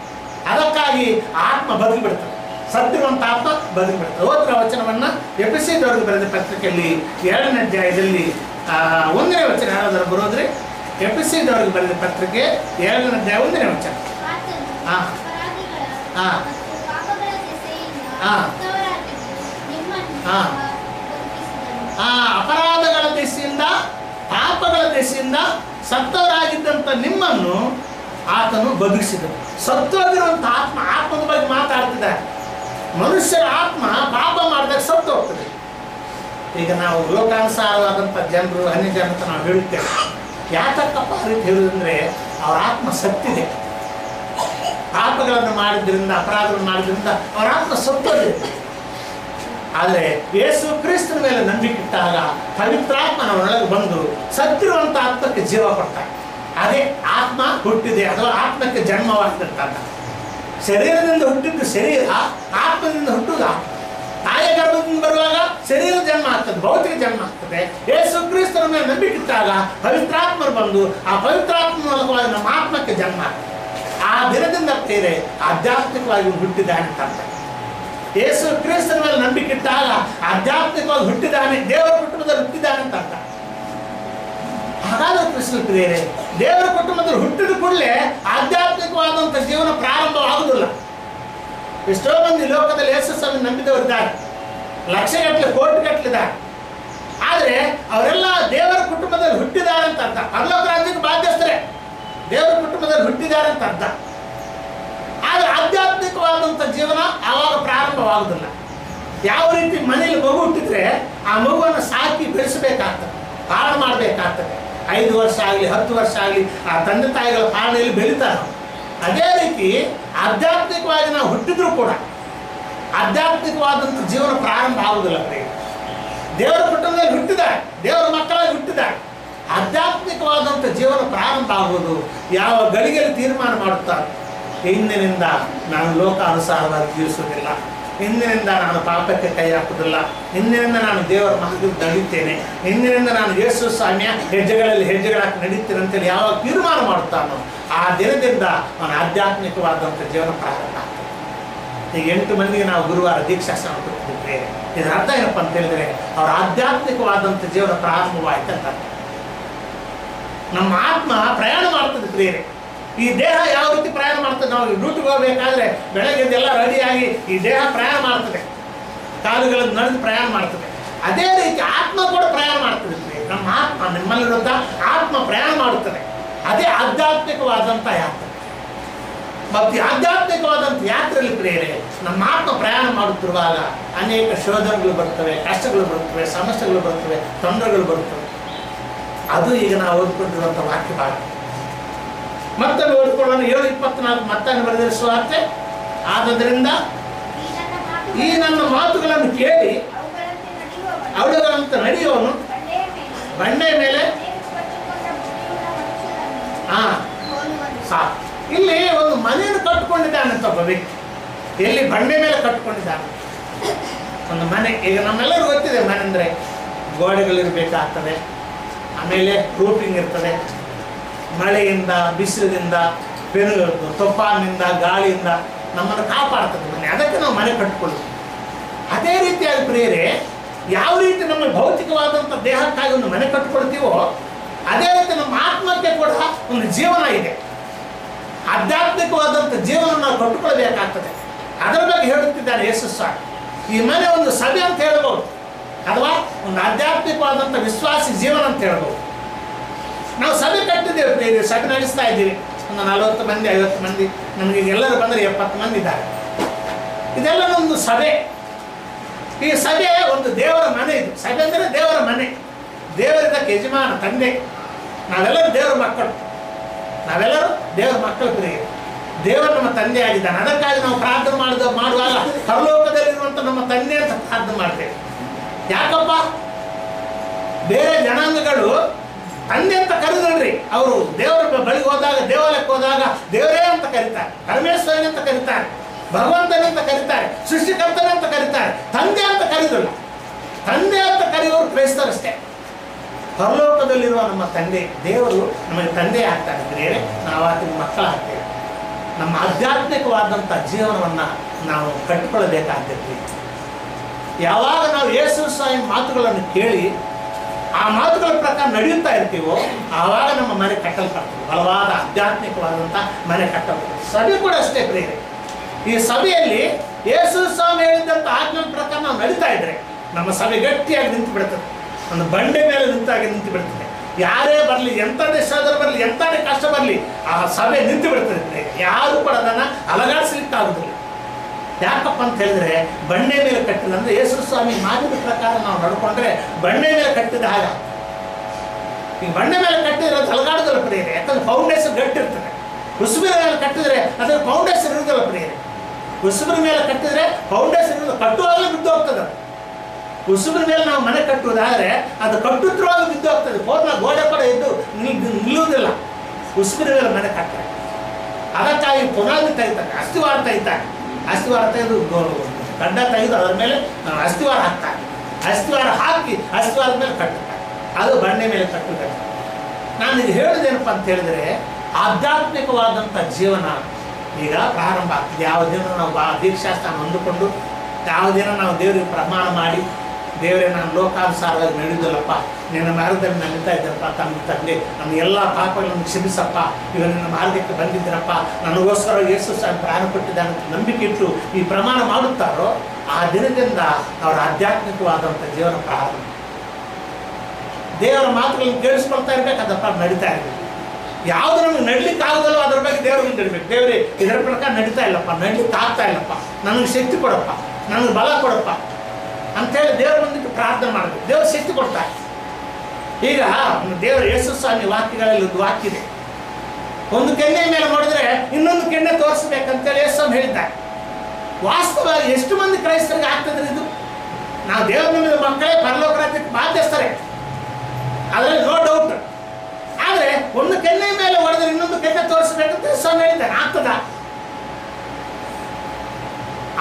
ಅದಕ್ಕಾಗಿ ಆತ್ಮ ಬದುಕಿ ಬಿಡ್ತಾನೆ, ಸತ್ತಿರುವಂಥ ಆತ್ಮ ಬದುಕಿ ಬಿಡ್ತಾನೆ. ಓದ್ರ ವಚನವನ್ನು ಎಫೆಸದವರಿಗೆ ಬರೆದ ಪತ್ರಿಕೆಯಲ್ಲಿ 2ನೇ ಅಧ್ಯಾಯದಲ್ಲಿ 1ನೇ ವಚನ ಯಾರಾದರೂ ಬರೋದ್ರೆ, ಎಫೆಸದವರಿಗೆ ಬರೆದ ಪತ್ರಿಕೆ 2ನೇ ಅಧ್ಯಾಯ 1ನೇ ವಚನ. ಅಪರಾಧಗಳ ದಯಸಿಂದ ಸತ್ತವರಾಗಿದ್ದಂಥ ನಿಮ್ಮನ್ನು ಆತನು ಬದುಕಿಸಿದನು. ಸತ್ತೋಗಿರುವಂಥ ಆತ್ಮದ ಬಗ್ಗೆ ಮಾತಾಡ್ತಿದ್ದಾರೆ. ಮನುಷ್ಯರ ಆತ್ಮ ಪಾಪ ಮಾಡಿದಾಗ ಸತ್ತು ಹೋಗ್ತದೆ. ಈಗ ನಾವು ಲೋಕಾನುಸಾರವಾದಂಥ ಜನರು ಅನ್ಯ ಜನ ಅಂತ ನಾವು ಹೇಳುತ್ತೇವೆ. ಯಾತಕ್ಕಪ್ಪ ಆ ರೀತಿ ಹೇಳುವುದಂದ್ರೆ ಅವರ ಆತ್ಮ ಸತ್ತಿದೆ. ಪಾಪಗಳನ್ನು ಮಾಡಿದ್ರಿಂದ, ಅಪರಾಧಗಳನ್ನು ಮಾಡಿದ್ರಿಂದ ಅವರ ಆತ್ಮ ಸತ್ತೋಗಿದೆ. ಆದರೆ ಯೇಸು ಕ್ರಿಸ್ತನ ಮೇಲೆ ನಂಬಿಕೆ ಇಟ್ಟಾಗ ಪವಿತ್ರಾತ್ಮನೊಳಗೆ ಬಂದು ಸತ್ತಿರುವಂಥ ಆತ್ಮಕ್ಕೆ ಜೀವ ಕೊಡ್ತಾರೆ. ಅದೇ ಆತ್ಮ ಹುಟ್ಟಿದೆ ಅಥವಾ ಆತ್ಮಕ್ಕೆ ಜನ್ಮವಾಗ್ತಿರ್ತಾನೆ. ಶರೀರದಿಂದ ಹುಟ್ಟಿದ್ದು ಶರೀರ, ಆತ್ಮದಿಂದ ಹುಟ್ಟುವುದು ಆತ್ಮ. ತಾಯಿಯ ಗರ್ಭದಿಂದ ಬರುವಾಗ ಶರೀರ ಜನ್ಮ ಆಗ್ತದೆ, ಭೌತಿಕ ಜನ್ಮ ಆಗ್ತದೆ. ಯೇಸು ಕ್ರಿಸ್ತನ ಮೇಲೆ ನಂಬಿಕೆ ಇಟ್ಟಾಗ ಪವಿತ್ರಾತ್ಮರು ಬಂದು ಆ ಪವಿತ್ರಾತ್ಮ ಮೂಲಕವಾಗಿ ನಮ್ಮ ಆತ್ಮಕ್ಕೆ ಜನ್ಮ ಆಗ್ತದೆ. ಆ ದಿನದಿಂದ ಬೇರೆ ಆಧ್ಯಾತ್ಮಿಕವಾಗಿ ಹುಟ್ಟಿದ್ದಾನೆ ಅಂತ ಅರ್ಥ. ಯೇಸು ಕ್ರಿಸ್ತನ ಮೇಲೆ ನಂಬಿಕೆ ಇಟ್ಟಾಗ ಆಧ್ಯಾತ್ಮಿಕವಾಗಿ ಹುಟ್ಟಿದ್ದಾನೆ, ದೇವರ ಕುಟುಂಬದಲ್ಲಿ ಹುಟ್ಟಿದ್ದಾನೆ ಅಂತ ಅರ್ಥ. ಹಾಗಾದ್ರೆ ಕ್ರಿಸ್ತನ ಪ್ರಿಯರೇ, ದೇವರ ಕುಟುಂಬದಲ್ಲಿ ಹುಟ್ಟಿದ ಕೂಡಲೇ ಆಧ್ಯಾತ್ಮಿಕವಾದಂಥ ಜೀವನ ಪ್ರಾರಂಭವಾಗುವುದಿಲ್ಲ. ಎಷ್ಟೋ ಮಂದಿ ಲೋಕದಲ್ಲಿ ಯೇಸು ಸ್ವಾಮಿ ನಂಬಿದವರಿದ್ದಾರೆ, ಲಕ್ಷಗಟ್ಟಲೆ ಕೋಟಿಗಟ್ಟಲಿದ್ದಾರೆ. ಆದರೆ ಅವರೆಲ್ಲ ದೇವರ ಕುಟುಂಬದಲ್ಲಿ ಹುಟ್ಟಿದ್ದಾರೆ ಅಂತ ಅರ್ಥ. ಪರಲೋಕ ರಾಜ್ಯಕ್ಕೆ ಬಾಧ್ಯಸ್ಥರೇ, ದೇವರ ಕುಟುಂಬದಲ್ಲಿ ಹುಟ್ಟಿದ್ದಾರೆ ಅಂತ ಅರ್ಥ. ಆದರೆ ಆಧ್ಯಾತ್ಮಿಕವಾದಂಥ ಜೀವನ ಆವಾಗ ಪ್ರಾರಂಭವಾಗುವುದಿಲ್ಲ. ಯಾವ ರೀತಿ ಮನೆಯಲ್ಲಿ ಮಗು ಹುಟ್ಟಿದ್ರೆ ಆ ಮಗುವನ್ನು ಸಾಕಿ ಬೆಳೆಸಬೇಕಾಗ್ತದೆ, ಪಾಲನೆ ಮಾಡಬೇಕಾಗ್ತದೆ. 5 ವರ್ಷ ಆಗಲಿ 10 ವರ್ಷ ಆಗಲಿ ಆ ತಂದೆ ತಾಯಿಗಳ ಪಾಲನೆಯಲ್ಲಿ ಬೆಳೀತಾರೆ. ಅದೇ ರೀತಿ ಆಧ್ಯಾತ್ಮಿಕವಾಗಿ ನಾವು ಹುಟ್ಟಿದ್ರೂ ಕೂಡ ಆಧ್ಯಾತ್ಮಿಕವಾದಂಥ ಜೀವನ ಪ್ರಾರಂಭ ಆಗುವುದಿಲ್ಲ. ದೇವರ ಕುಟುಂಬದಲ್ಲಿ ಹುಟ್ಟಿದ್ದಾರೆ, ದೇವರ ಮಕ್ಕಳಾಗಿ ಹುಟ್ಟಿದ್ದಾರೆ. ಆಧ್ಯಾತ್ಮಿಕವಾದಂಥ ಜೀವನ ಪ್ರಾರಂಭ ಆಗುವುದು ಯಾವ ಗಳಿಗೆಯಲ್ಲಿ ತೀರ್ಮಾನ ಮಾಡುತ್ತಾರೆ. ಇಂದಿನಿಂದ ನಾನು ಲೋಕಾನುಸಾರವಾಗಿ ಜೀವಿಸುವುದಿಲ್ಲ, ಇಂದಿನಿಂದ ನಾನು ಪಾಪಕ್ಕೆ ಕೈ ಹಾಕುವುದಿಲ್ಲ, ಇಂದಿನಿಂದ ನಾನು ದೇವರ ಮಾರ್ಗದಲ್ಲಿ ನಡೀತೇನೆ, ಇಂದಿನಿಂದ ನಾನು ಯೇಸು ಸ್ವಾಮಿಯ ಹೆಜ್ಜೆಗಳಲ್ಲಿ ಹೆಜ್ಜೆಗಳಾಕಿ ನಡೀತೇನೆ ಅಂತೇಳಿ ಯಾವಾಗ ತೀರ್ಮಾನ ಮಾಡುತ್ತಾನೋ ಆ ದಿನದಿಂದ ಅವನ ಆಧ್ಯಾತ್ಮಿಕವಾದಂಥ ಜೀವನ ಪ್ರಾರಂಭ ಆಗ್ತದೆ. ಈಗ 8 ಮಂದಿಗೆ ನಾವು ಗುರುವಾರ ದೀಕ್ಷಾಸ್ನಾನ ಕೊಟ್ಟಿದ್ದೇವೆ. ಇದರ ಅರ್ಥ ಏನಪ್ಪ ಅಂತ ಹೇಳಿದ್ರೆ ಅವರ ಆಧ್ಯಾತ್ಮಿಕವಾದಂಥ ಜೀವನ ಪ್ರಾರಂಭವಾಯ್ತು ಅಂತ. ನಮ್ಮ ಆತ್ಮ ಪ್ರಯಾಣ ಮಾಡ್ತದೆ ಪ್ರಿಯರೇ. ಈ ದೇಹ ಯಾವ ರೀತಿ ಪ್ರಯಾಣ ಮಾಡ್ತದೆ, ನಾವು ಡ್ಯೂಟಿಗೆ ಹೋಗಬೇಕಾದ್ರೆ ಬೆಳಗ್ಗೆದೆಲ್ಲ ರೆಡಿಯಾಗಿ ಈ ದೇಹ ಪ್ರಯಾಣ ಮಾಡ್ತದೆ, ಕಾಲುಗಳನ್ನು ನಡೆದು ಪ್ರಯಾಣ ಮಾಡ್ತದೆ. ಅದೇ ರೀತಿ ಆತ್ಮ ಕೂಡ ಪ್ರಯಾಣ ಮಾಡ್ತದೆ. ನಮ್ಮ ಆತ್ಮ, ನಿಮ್ಮಲ್ಲಿರುವಂಥ ಆತ್ಮ ಪ್ರಯಾಣ ಮಾಡುತ್ತದೆ. ಅದೇ ಆಧ್ಯಾತ್ಮಿಕವಾದಂಥ ಯಾತ್ರೆ. ಮತ್ತು ಆಧ್ಯಾತ್ಮಿಕವಾದಂಥ ಯಾತ್ರೆಯಲ್ಲಿ ಪ್ರಿಯರೇ, ನಮ್ಮ ಆತ್ಮ ಪ್ರಯಾಣ ಮಾಡುತ್ತಿರುವಾಗ ಅನೇಕ ಶೋಧನೆಗಳು ಬರ್ತವೆ, ಕಷ್ಟಗಳು ಬರ್ತವೆ, ಸಮಸ್ಯೆಗಳು ಬರ್ತವೆ, ತೊಂದರೆಗಳು ಬರ್ತವೆ. ಅದು ಈಗ ನಾವು ಓದ್ಕೊಂಡಿರುವಂಥ ವಾಕ್ಯ ಭಾಗ. ಮತ್ತೆ ಓದ್ಕೊಳ್ಳೋಣ 7:24 ಮತ್ತೆ ಬರೆದಿರುವ ಸುವಾರ್ತೆ. ಆದ್ದರಿಂದ ಈ ನನ್ನ ಮಾತುಗಳನ್ನು ಕೇಳಿ ಅವುಗಳಂತೆ ನಡೆಯುವನು ಬಂಡೆ ಮೇಲೆ ಸಾಕು. ಇಲ್ಲಿ ಒಂದು ಮನೆಯನ್ನು ಕಟ್ಟಿಕೊಂಡಿದ್ದಾನಂತ ಒಬ್ಬ ವ್ಯಕ್ತಿ. ಎಲ್ಲಿ? ಬಂಡೆ ಮೇಲೆ ಕಟ್ಟಿಕೊಂಡಿದ್ದಾನೆ ಒಂದು ಮನೆ. ಈಗ ನಮ್ಮೆಲ್ಲರೂ ಗೊತ್ತಿದೆ, ಮನೆ ಅಂದರೆ ಗೋಡೆಗಳಿರಬೇಕಾಗ್ತದೆ, ಆಮೇಲೆ ರೂಪಿಂಗ್ ಇರ್ತದೆ, ಮಳೆಯಿಂದ, ಬಿಸಿಲಿನಿಂದ, ತೊಫಾನಿಂದ, ಗಾಳಿಯಿಂದ ನಮ್ಮನ್ನು ಕಾಪಾಡ್ತದೆ ಮನೆ. ಅದಕ್ಕೆ ನಾವು ಮನೆ ಕಟ್ಟಿಕೊಳ್ಳೋದು. ಅದೇ ರೀತಿಯಾಗಿ ಪ್ರಿಯರೇ, ಯಾವ ರೀತಿ ನಮ್ಮ ಭೌತಿಕವಾದಂಥ ದೇಹಕ್ಕಾಗಿ ಒಂದು ಮನೆ ಕಟ್ಟಿಕೊಳ್ತೀವೋ ಅದೇ ರೀತಿ ನಮ್ಮ ಆತ್ಮಕ್ಕೆ ಕೂಡ ಒಂದು ಜೀವನ ಇದೆ. ಆಧ್ಯಾತ್ಮಿಕವಾದಂಥ ಜೀವನ ನಾವು ಕಟ್ಟಿಕೊಳ್ಬೇಕಾಗ್ತದೆ. ಅದರ ಬಗ್ಗೆ ಹೇಳುತ್ತಿದ್ದಾರೆ ಯೇಸು ಸ್ವಾಮಿ. ಈ ಮನೆ ಒಂದು ಸಭೆ ಅಂತ ಹೇಳ್ಬೋದು, ಅಥವಾ ಒಂದು ಆಧ್ಯಾತ್ಮಿಕವಾದಂಥ ವಿಶ್ವಾಸಿ ಜೀವನ ಅಂತ ಹೇಳ್ಬೋದು. ನಾವು ಸಭೆ ಕಟ್ಟಿದ್ದೇವೆ, ಸಭೆ ನಡೆಸ್ತಾ ಇದ್ದೀವಿ. ಒಂದು 40 ಮಂದಿ 50 ಮಂದಿ, ನಮಗೆ ಎಲ್ಲರೂ ಬಂದರೆ 70 ಮಂದಿ ಇದ್ದಾರೆ. ಇದೆಲ್ಲ ಒಂದು ಸಭೆ. ಈ ಸಭೆ ಒಂದು ದೇವರ ಮನೆ. ಇದು ಸಭೆ ಅಂದರೆ ದೇವರ ಮನೆ. ದೇವರಿದ್ದಕ್ಕೆ ಯಜಮಾನ, ತಂದೆ. ನಾವೆಲ್ಲರೂ ದೇವರ ಮಕ್ಕಳು, ನಾವೆಲ್ಲರೂ ದೇವರ ಮಕ್ಕಳ ಪ್ರಿಯ. ದೇವರು ನಮ್ಮ ತಂದೆ ಆಗಿದ್ದಾನೆ. ಅದಕ್ಕಾಗಿ ನಾವು ಪ್ರಾರ್ಥನೆ ಮಾಡುವಾಗ ಪರಲೋಕದಲ್ಲಿರುವಂಥ ನಮ್ಮ ತಂದೆ ಅಂತ ಪ್ರಾರ್ಥನೆ ಮಾಡ್ತೇವೆ. ಯಾಕಪ್ಪ? ಬೇರೆ ಜನಾಂಗಗಳು ತಂದೆ ಅಂತ ಕರೆದ್ರಿ, ಅವರು ದೇವರ ಬಳಿಗೆ ಹೋದಾಗ, ದೇವಾಲಯಕ್ಕೆ ಹೋದಾಗ ದೇವರೇ ಅಂತ ಕರೀತಾರೆ, ಪರಮೇಶ್ವರನೇ ಅಂತ ಕರೀತಾರೆ, ಭಗವಂತನೇ ಅಂತ ಕರೀತಾರೆ, ಸೃಷ್ಟಿಕರ್ತನೇ ಅಂತ ಕರೀತಾರೆ. ತಂದೆ ಅಂತ ಕರೀದಲ್ಲ. ತಂದೆ ಅಂತ ಕರೆಯುವವರು ಕ್ರೈಸ್ತರಷ್ಟೇ. ಪರಲೋಕದಲ್ಲಿರುವ ನಮ್ಮ ತಂದೆ ದೇವರು ನಮಗೆ ತಂದೆ ಆಗ್ತಾರೆ. ಬೇರೆ ನಾವು ಆತನ ಮಕ್ಕಳಾಗ್ತೇವೆ. ನಮ್ಮ ಆಧ್ಯಾತ್ಮಿಕವಾದಂಥ ಜೀವನವನ್ನು ನಾವು ಕಟ್ಟಿಕೊಳ್ಳಬೇಕಾಗ್ತೈತಿ. ಯಾವಾಗ ನಾವು ಯೇಸು ಸ್ವಾಮಿ ಮಾತುಗಳನ್ನು ಕೇಳಿ ಆ ಮಾತುಗಳ ಪ್ರಕಾರ ನಡೆಯುತ್ತಾ ಇರ್ತೀವೋ ಆವಾಗ ನಮ್ಮ ಮನೆ ಕಟ್ಟಲ್ಪಡ್ತೀವಿ. ಬಲವಾದ ಆಧ್ಯಾತ್ಮಿಕವಾದಂಥ ಮನೆ ಕಟ್ಟಲ್ಪಡ್ತೀವಿ. ಸಭೆ ಕೂಡ ಅಷ್ಟೇ ಪ್ರಿಯರೇ. ಈ ಸಭೆಯಲ್ಲಿ ಯೇಸು ಸ್ವಾಮಿ ಹೇಳಿದಂಥ ಆಜ್ಞೆ ಪ್ರಕಾರ ನಾವು ನಡೀತಾ ಇದ್ರೆ ನಮ್ಮ ಸಭೆ ಗಟ್ಟಿಯಾಗಿ ನಿಂತು ಬಿಡ್ತದೆ. ಒಂದು ಬಂಡೆ ಮೇಲೆ ನಿಂತು ಬಿಡ್ತದೆ. ಯಾರೇ ಬರಲಿ, ಎಂಥ ದೇಶಾದರೂ ಬರಲಿ, ಎಂಥದೇ ಕಷ್ಟ ಬರಲಿ, ಆ ಸಭೆ ನಿಂತು ಬಿಡ್ತದೆ. ಯಾರು ಕೂಡ ಅದನ್ನು ಅಲಗಾಡಿಸ್ಲಿಕ್ಕಾಗುದಿಲ್ಲ. ಯಾಕಪ್ಪ ಅಂತ ಹೇಳಿದ್ರೆ ಬಂಡೆ ಮೇಲೆ ಕಟ್ಟಿದ ಅಂದ್ರೆ ಯೇಸು ಸ್ವಾಮಿ ಮಾತಿನ ಪ್ರಕಾರ ನಾವು ನಡ್ಕೊಂಡ್ರೆ ಬಂಡೆ ಮೇಲೆ ಕಟ್ಟಿದ ಹಾಗೆ. ಈಗ ಬಂಡೆ ಮೇಲೆ ಕಟ್ಟಿದ್ರೆ ಅದು ಅಲಗಾಡೋದಲ್ಲ ಪ್ರಿಯರೇ, ಯಾಕಂದ್ರೆ ಫೌಂಡೇಶನ್ ಗಟ್ಟಿರ್ತದೆ. ಉಸುಬಿನ ಮೇಲೆ ಕಟ್ಟಿದ್ರೆ ಅದರ ಫೌಂಡೇಶನ್ ಇರುವುದಿಲ್ಲ ಪ್ರಿಯರೇ. ಉಸುಬಿನ ಮೇಲೆ ಕಟ್ಟಿದ್ರೆ ಫೌಂಡೇಶನ್ ಇರೋದು, ಕಟ್ಟುವಾಗಲೂ ಬಿದ್ದು ಹೋಗ್ತದೆ. ಉಸುಬಿನ ಮೇಲೆ ನಾವು ಮನೆ ಕಟ್ಟುವುದಾದ್ರೆ ಅದು ಕಟ್ಟುತ್ತಿರುವಾಗ ಬಿದ್ದು ಹೋಗ್ತದೆ. ಗೋಡೆ ಕೂಡ ಎದ್ದು ನಿಲ್ಲುವುದಿಲ್ಲ ಉಸುಬಿನ ಮೇಲೆ ಮನೆ ಕಟ್ಟರೆ. ಅದಕ್ಕಾಗಿ ಪುನಾದಿ ತೆಗಿತಾರೆ, ಅಸ್ಥಿವಾರ ತೆಗಿತಾರೆ. ಅಸ್ಥಿವಾರ ತೆಗೆದು ಗಡ್ಡ ತೆಗೆದು ಅದರ ಮೇಲೆ ಅಸ್ಥಿವಾರ ಹಾಕ್ತಾರೆ. ಅಸ್ಥಿವಾರ ಹಾಕಿ ಅಸ್ಥಿವಾರದ ಮೇಲೆ ಕಟ್ಟುತ್ತಾರೆ. ಅದು ಬಂಡೆ ಮೇಲೆ ಕಟ್ಟುತ್ತಾರೆ. ನಾನು ಇದು ಹೇಳಿದೇನಪ್ಪ ಅಂತ ಹೇಳಿದ್ರೆ ಆಧ್ಯಾತ್ಮಿಕವಾದಂಥ ಜೀವನ ಈಗ ಪ್ರಾರಂಭ ಆಗ್ತದೆ. ಯಾವ ದಿನ ನಾವು ದೀಕ್ಷಾಸ್ಥಾನ ಹೊಂದಿಕೊಂಡು ಯಾವ ದಿನ ನಾವು ದೇವರಿಗೆ ಪ್ರಮಾಣ ಮಾಡಿ, ದೇವರೇ ನಾನು ಲೋಕಾನುಸಾರವಾಗಿ ನಡೆಯುವುದಿಲ್ಲಪ್ಪ, ನಿನ್ನ ಮಾರ್ಗದಲ್ಲಿ ನಾನು ನಿಂತ ಇದ್ದಪ್ಪ ತಂದೆ, ನನ್ನ ಎಲ್ಲ ಪಾಪಗಳನ್ನು ಕ್ಷಮಿಸಪ್ಪ, ಇವಾಗ ನಿನ್ನ ಮಾರ್ಗಕ್ಕೆ ಬಂದಿದ್ದೀರಪ್ಪ, ನನಗೋಸ್ಕರ ಯೇಸು ಸ್ವಾಮಿ ಪ್ರಾಣ ಕೊಟ್ಟಿದ್ದಾನೆ ಅಂತ ನಂಬಿಕೆ ಇಟ್ಟು ಈ ಪ್ರಮಾಣ ಮಾಡುತ್ತಾರೋ ಆ ದಿನದಿಂದ ಅವರ ಆಧ್ಯಾತ್ಮಿಕವಾದಂಥ ಜೀವನ ಪ್ರಾರಂಭ. ದೇವರ ಮಾತುಗಳನ್ನು ಕೇಳಿಸ್ಕೊಳ್ತಾ ಇರಬೇಕಾದಪ್ಪ, ನಡೀತಾ ಇರಬೇಕು. ಯಾವುದು ನಮಗೆ ನಡಲಿಕ್ಕೆ ಆಗೋದಲ್ಲೋ ಅದ್ರ ಬಗ್ಗೆ ದೇವ್ರಿಗೆ ನಡಿಬೇಕು. ದೇವರೇ ಇದರ ಪ್ರಕಾರ ನಡೀತಾ ಇಲ್ಲಪ್ಪ, ನಡಲಿಕ್ಕೆ ಆಗ್ತಾ ಇಲ್ಲಪ್ಪ, ನನಗೆ ಶಕ್ತಿ ಕೊಡಪ್ಪ, ನನಗೆ ಬಲ ಕೊಡಪ್ಪ ಅಂಥೇಳಿ ದೇವರ ಮುಂದೆ ಪ್ರಾರ್ಥನೆ ಮಾಡಬೇಕು. ದೇವರು ಶಕ್ತಿ ಕೊಡ್ತಾರೆ. ಈಗ ದೇವರ ಯೇಸು ಸ್ವಾಮಿ ವಾಕ್ಯಗಳಲ್ಲಿ ಒಂದು ವಾಕ್ಯ ಇದೆ, ಒಂದು ಕೆನ್ನೆ ಮೇಲೆ ನೋಡಿದ್ರೆ ಇನ್ನೊಂದು ಕೆನ್ನೆ ತೋರಿಸ್ಬೇಕಂತೇಳಿ ಯೇಸು ಸ್ವಾಮಿ ಹೇಳಿದ್ದಾರೆ. ವಾಸ್ತವವಾಗಿ ಎಷ್ಟು ಮಂದಿ ಕ್ರೈಸ್ತರಿಗೆ ಆಗ್ತದ್ರೆ ಇದು? ನಾವು ದೇವರ ಮೇಲೆ ಮಕ್ಕಳೇ ಪರಲೋಕ ರಾಜ್ಯಕ್ಕೆ ಬಾಧ್ಯಸ್ಥರೇ, ಅದರಲ್ಲಿ ನೋ ಡೌಟ್. ಆದರೆ ಒಂದು ಕೆನ್ನೆ ಮೇಲೆ ಹೊಡೆದ್ರೆ ಇನ್ನೊಂದು ಕೆನ್ನೆ ತೋರಿಸ್ಬೇಕಂತ ಸ್ವಾಮಿ ಹೇಳಿದ್ದಾರೆ. ಆಗ್ತದ?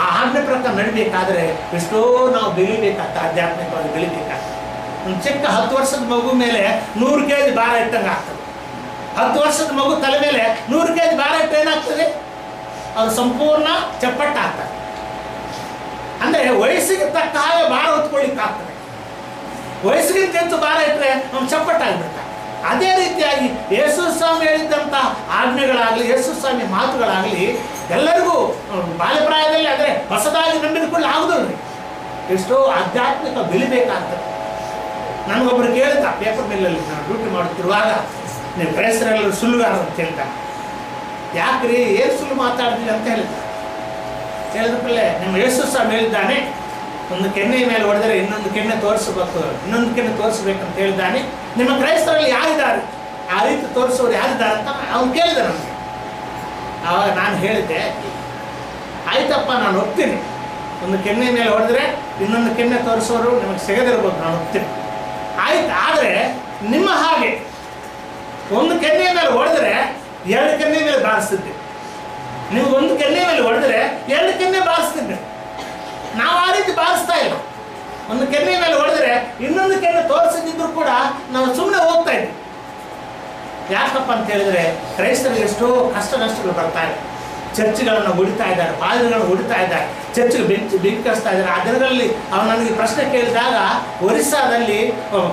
ಆ ಆಜ್ಞೆ ಪ್ರಕಾರ ನಡಿಬೇಕಾದ್ರೆ ಎಷ್ಟೋ ನಾವು ಬೆಳಿಬೇಕಾಗ್ತದೆ, ಆಧ್ಯಾತ್ಮಿಕವಾಗಿ ಬೆಳಿಬೇಕಾಗ್ತದೆ. ಒಂದು ಚಿಕ್ಕ 10 ವರ್ಷದ ಮಗು ಮೇಲೆ 100 kg ಭಾರ ಇಟ್ಟಂಗೆ ಆಗ್ತದೆ. 10 ವರ್ಷದ ಮಗು ತಲೆ ಮೇಲೆ 100 kg ಭಾರ ಇಟ್ಟು ಏನಾಗ್ತದೆ? ಅದು ಸಂಪೂರ್ಣ ಚಪ್ಪಟ್ಟಾಗ್ತದೆ. ಅಂದರೆ ವಯಸ್ಸಿಗೆ ತಕ್ಕ ಹಾಗೆ ಭಾರ ಹೊತ್ಕೊಳ್ಳಿಕ್ಕಾಗ್ತದೆ. ವಯಸ್ಸಿಗಿಂತ ಹೆಚ್ಚು ಭಾರ ಇಟ್ಟರೆ ಅವ್ನು ಚಪ್ಪಟ್ಟಾಗ್ಬಿಡ್ತಾರೆ. ಅದೇ ರೀತಿಯಾಗಿ ಯೇಸು ಸ್ವಾಮಿ ಹೇಳಿದ್ದಂಥ ಆಜ್ಞೆಗಳಾಗಲಿ, ಯೇಸು ಸ್ವಾಮಿ ಮಾತುಗಳಾಗಲಿ ಎಲ್ಲರಿಗೂ ಬಾಲ್ಯಪ್ರಾಯದಲ್ಲಿ ಆದರೆ ಹೊಸದಾಗಿ ನಂಬಿಕೊಂಡು ಆಗುದಿಲ್ಲ. ಎಷ್ಟೋ ಆಧ್ಯಾತ್ಮಿಕ ಬೆಳಿಬೇಕಾಗ್ತದೆ. ನನಗೊಬ್ಬರು ಕೇಳಿದ ಪೇಪರ್ ಮಿಲ್ಲಲ್ಲಿ ನಾನು ಡ್ಯೂಟಿ ಮಾಡುತ್ತಿರುವಾಗ, ನೀವು ಕ್ರೈಸ್ತರೆಲ್ಲರೂ ಸುಳ್ಳುಗಾರ ಅಂತ ಹೇಳ್ತಾರೆ. ಯಾಕ್ರಿ ಏನು ಸುಳ್ಳು ಮಾತಾಡಿದ್ವಿ ಅಂತ ಹೇಳಿದ್ರಲ್ಲೇ ನಿಮ್ಮ ಯೇಸು ಸ್ವಾಮಿ ಹೇಳಿದ್ದಾನೆ, ಒಂದು ಕೆನ್ನೆ ಮೇಲೆ ಹೊಡೆದರೆ ಇನ್ನೊಂದು ಕೆನ್ನೆ ತೋರಿಸಬೇಕು, ಇನ್ನೊಂದು ಕೆನ್ನೆ ತೋರಿಸ್ಬೇಕಂತ ಹೇಳಿದ್ದಾನೆ. ನಿಮ್ಮ ಕ್ರೈಸ್ತರಲ್ಲಿ ಯಾರಿದ್ದಾರೆ ಆ ರೀತಿ ತೋರಿಸೋರು ಯಾರಿದ್ದಾರೆ ಅಂತ ಅವ್ನು ಕೇಳಿದ ನನಗೆ. ಆವಾಗ ನಾನು ಹೇಳಿದ್ದೆ, ಆಯ್ತಪ್ಪ ನಾನು ಒಪ್ತೀನಿ, ಒಂದು ಕೆನ್ನೆ ಮೇಲೆ ಹೊಡೆದ್ರೆ ಇನ್ನೊಂದು ಕೆನ್ನೆ ತೋರಿಸೋರು ನಿಮಗೆ ಸಿಗದಿರ್ಬೋದು, ನಾನು ಒಪ್ತೀನಿ ಆಯ್ತು. ಆದರೆ ನಿಮ್ಮ ಹಾಗೆ ಒಂದು ಕೆನ್ನೆ ಮೇಲೆ ಹೊಡೆದ್ರೆ 2 ಕೆನ್ನೆ ಮೇಲೆ ಬಾರಿಸ್ತಿದ್ದೆ, ನೀವು ಒಂದು ಕೆನ್ನೆ ಮೇಲೆ ಹೊಡೆದ್ರೆ 2 ಕೆನ್ನೆ ಬಾರಿಸ್ತಿದ್ದೆ. ನಾವು ಆ ರೀತಿ ಬಾರಿಸ್ತಾ ಇಲ್ಲ. ಒಂದು ಕೆನ್ನೆ ಮೇಲೆ ಹೊಡೆದ್ರೆ ಇನ್ನೊಂದು ಕೆನ್ನೆ ತೋರಿಸಿದ್ರು ಕೂಡ ನಾವು ಸುಮ್ಮನೆ ಹೋಗ್ತಾ ಇದ್ವಿ. ಯಾಕಪ್ಪ ಅಂತ ಹೇಳಿದ್ರೆ ಕ್ರೈಸ್ತರಿಗೆ ಎಷ್ಟೋ ಕಷ್ಟ ನಷ್ಟಗಳು ಬರ್ತಾ ಇದೆ. ಚರ್ಚ್ಗಳನ್ನು ಹೊಡಿತಾ ಇದ್ದಾರೆ, ಪಾದ್ರಿಗಳನ್ನು ಹೊಡಿತಾ ಇದ್ದಾರೆ, ಚರ್ಚ್ಗೆ ಬೆಂಕಿ ಹಚ್ತಾ ಇದ್ದಾರೆ. ಆ ದಿನಗಳಲ್ಲಿ ಅವನು ನನಗೆ ಪ್ರಶ್ನೆ ಕೇಳಿದಾಗ, ಒರಿಸ್ಸಾದಲ್ಲಿ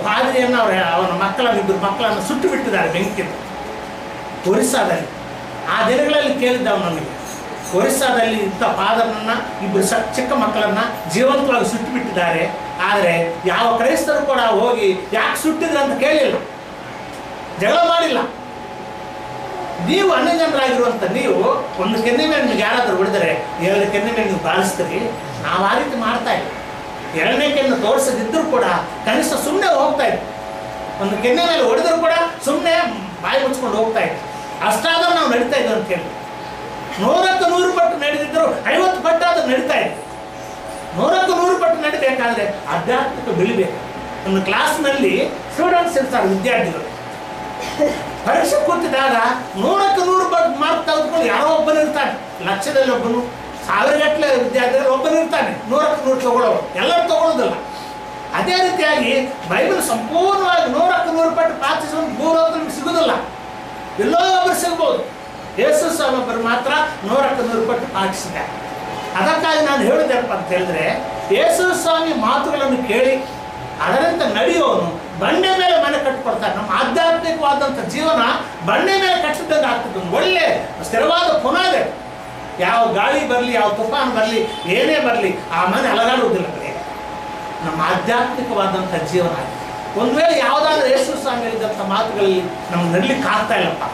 ಪಾದ್ರಿಯನ್ನು ಅವನ ಇಬ್ಬರು ಮಕ್ಕಳನ್ನು ಸುಟ್ಟು ಬಿಟ್ಟಿದ್ದಾರೆ ಬೆಂಕಿಯಿಂದ ಒರಿಸ್ಸಾದಲ್ಲಿ. ಆ ದಿನಗಳಲ್ಲಿ ಕೇಳಿದ್ದವು ನನಗೆ, ಒರಿಸ್ಸಾದಲ್ಲಿ ಇಂಥ ಫಾದರ್ನನ್ನು ಇಬ್ಬರು ಚಿಕ್ಕ ಮಕ್ಕಳನ್ನು ಜೀವಂತವಾಗಿ ಸುಟ್ಟು ಬಿಟ್ಟಿದ್ದಾರೆ. ಆದರೆ ಯಾವ ಕ್ರೈಸ್ತರು ಕೂಡ ಹೋಗಿ ಯಾಕೆ ಸುಟ್ಟಿದ್ರು ಅಂತ ಕೇಳಿಲ್ಲ, ಜಗಳ ಮಾಡಿಲ್ಲ. ನೀವು ಅನ್ಯಜನರಾಗಿರುವಂಥ ನೀವು ಒಂದು ಕೆನ್ನೆ ಮೇಲೆ ನಿಮ್ಗೆ ಯಾರಾದರೂ ಹೊಡೆದರೆ 2 ಕೆನ್ನೆ ಮೇಲೆ ನೀವು ಬಾರಿಸ್ತೀರಿ. ನಾವು ಆ ರೀತಿ ಮಾಡ್ತಾ ಇದ್ವಿ. 2ನೇ ಕೆನ್ನೆ ತೋರಿಸದಿದ್ದರೂ ಕೂಡ ಕನಿಷ್ಠ ಸುಮ್ಮನೆ ಹೋಗ್ತಾ ಇದ್ವಿ. ಒಂದು ಕೆನ್ನೆ ಮೇಲೆ ಹೊಡೆದರೂ ಕೂಡ ಸುಮ್ಮನೆ ಬಾಯಿ ಮುಚ್ಕೊಂಡು ಹೋಗ್ತಾ ಇದ್ವಿ. ಅಷ್ಟಾದರೂ ನಾವು ನಡೀತಾ ಇದ್ವಿ ಅಂತ ಹೇಳಿ. 100ಕ್ಕೆ 100 ಪಟ್ಟು ನಡೆದಿದ್ದರು 50 ಪಟ್ಟಾದರೂ ನಡೀತಾ ಇದ್ವಿ. 100ಕ್ಕೆ 100 ಪಟ್ಟು ನಡಿಬೇಕಾದ್ರೆ ಆಧ್ಯಾತ್ಮಿಕ ಬೆಳಿಬೇಕು. ಒಂದು ಕ್ಲಾಸ್ನಲ್ಲಿ ಸ್ಟೂಡೆಂಟ್ಸ್ ಇರ್ತಾರೆ, ವಿದ್ಯಾರ್ಥಿಗಳು. ಪರೀಕ್ಷೆ ಕೂತಿದ್ದಾಗ 100ಕ್ಕೆ 100 ಮಾರ್ಕ್ ತೆಗೆದುಕೊಂಡು ಯಾರೋ ಒಬ್ಬನು ಇರ್ತಾನೆ, ಲಕ್ಷದಲ್ಲಿ ಒಬ್ಬನು, 1000ಗಟ್ಟಲೆ ವಿದ್ಯಾರ್ಥಿಗಳು ಒಬ್ಬನು ಇರ್ತಾನೆ 100ಕ್ಕೆ 100 ತಗೊಳ್ಳೋರು. ಎಲ್ಲರೂ ತಗೊಳ್ಳೋದಿಲ್ಲ. ಅದೇ ರೀತಿಯಾಗಿ ಬೈಬಲ್ ಸಂಪೂರ್ಣವಾಗಿ 100ಕ್ಕೆ 100 ಪಟ್ಟು ಪಾಲಿಸೋದು ಭೂಲೋಕದಲ್ಲಿ ಸಿಗುವುದಿಲ್ಲ, ಎಲ್ಲೋ ಒಬ್ಬರು ಸಿಗ್ಬೋದು. ಯೇಸು ಸ್ವಾಮಿ ಒಬ್ಬರು ಮಾತ್ರ 100ಕ್ಕೆ 100 ಪಟ್ಟು ಪಾಲಿಸಿದ್ದಾರೆ. ಅದಕ್ಕಾಗಿ ನಾನು ಹೇಳಿದೆಪ್ಪ ಅಂತ ಹೇಳಿದ್ರೆ, ಯೇಸು ಸ್ವಾಮಿ ಮಾತುಗಳನ್ನು ಕೇಳಿ ಅದರಂತೆ ನಡೆಯೋನು ಬಂಡೆ ಮೇಲೆ ಮನೆ ಕಟ್ಟಿಕೊಡ್ತಾರೆ. ನಮ್ಮ ಆಧ್ಯಾತ್ಮಿಕವಾದಂಥ ಜೀವನ ಬಂಡೆ ಮೇಲೆ ಕಟ್ಟಿದಂಗೆ ಆಗ್ತದೆ. ಒಂದು ಒಳ್ಳೆ ಸ್ಥಿರವಾದ ಪುನಾದೆ. ಯಾವ ಗಾಳಿ ಬರಲಿ, ಯಾವ ತುಫಾನ್ ಬರಲಿ, ಏನೇ ಬರಲಿ ಆ ಮನೆ ಅಲಗಾಡುವುದಿಲ್ಲ. ನಮ್ಮ ಆಧ್ಯಾತ್ಮಿಕವಾದಂಥ ಜೀವನ ಒಂದು ವೇಳೆ ಯಾವುದಾದ್ರೂ ಯೇಸು ಸ್ವಾಮಿ ಹೇಳಿದಂಥ ಮಾತುಗಳಲ್ಲಿ ನಮ್ಗೆ ನಡ್ಲಿಕ್ಕೆ ಆಗ್ತಾ ಇಲ್ಲಪ್ಪ,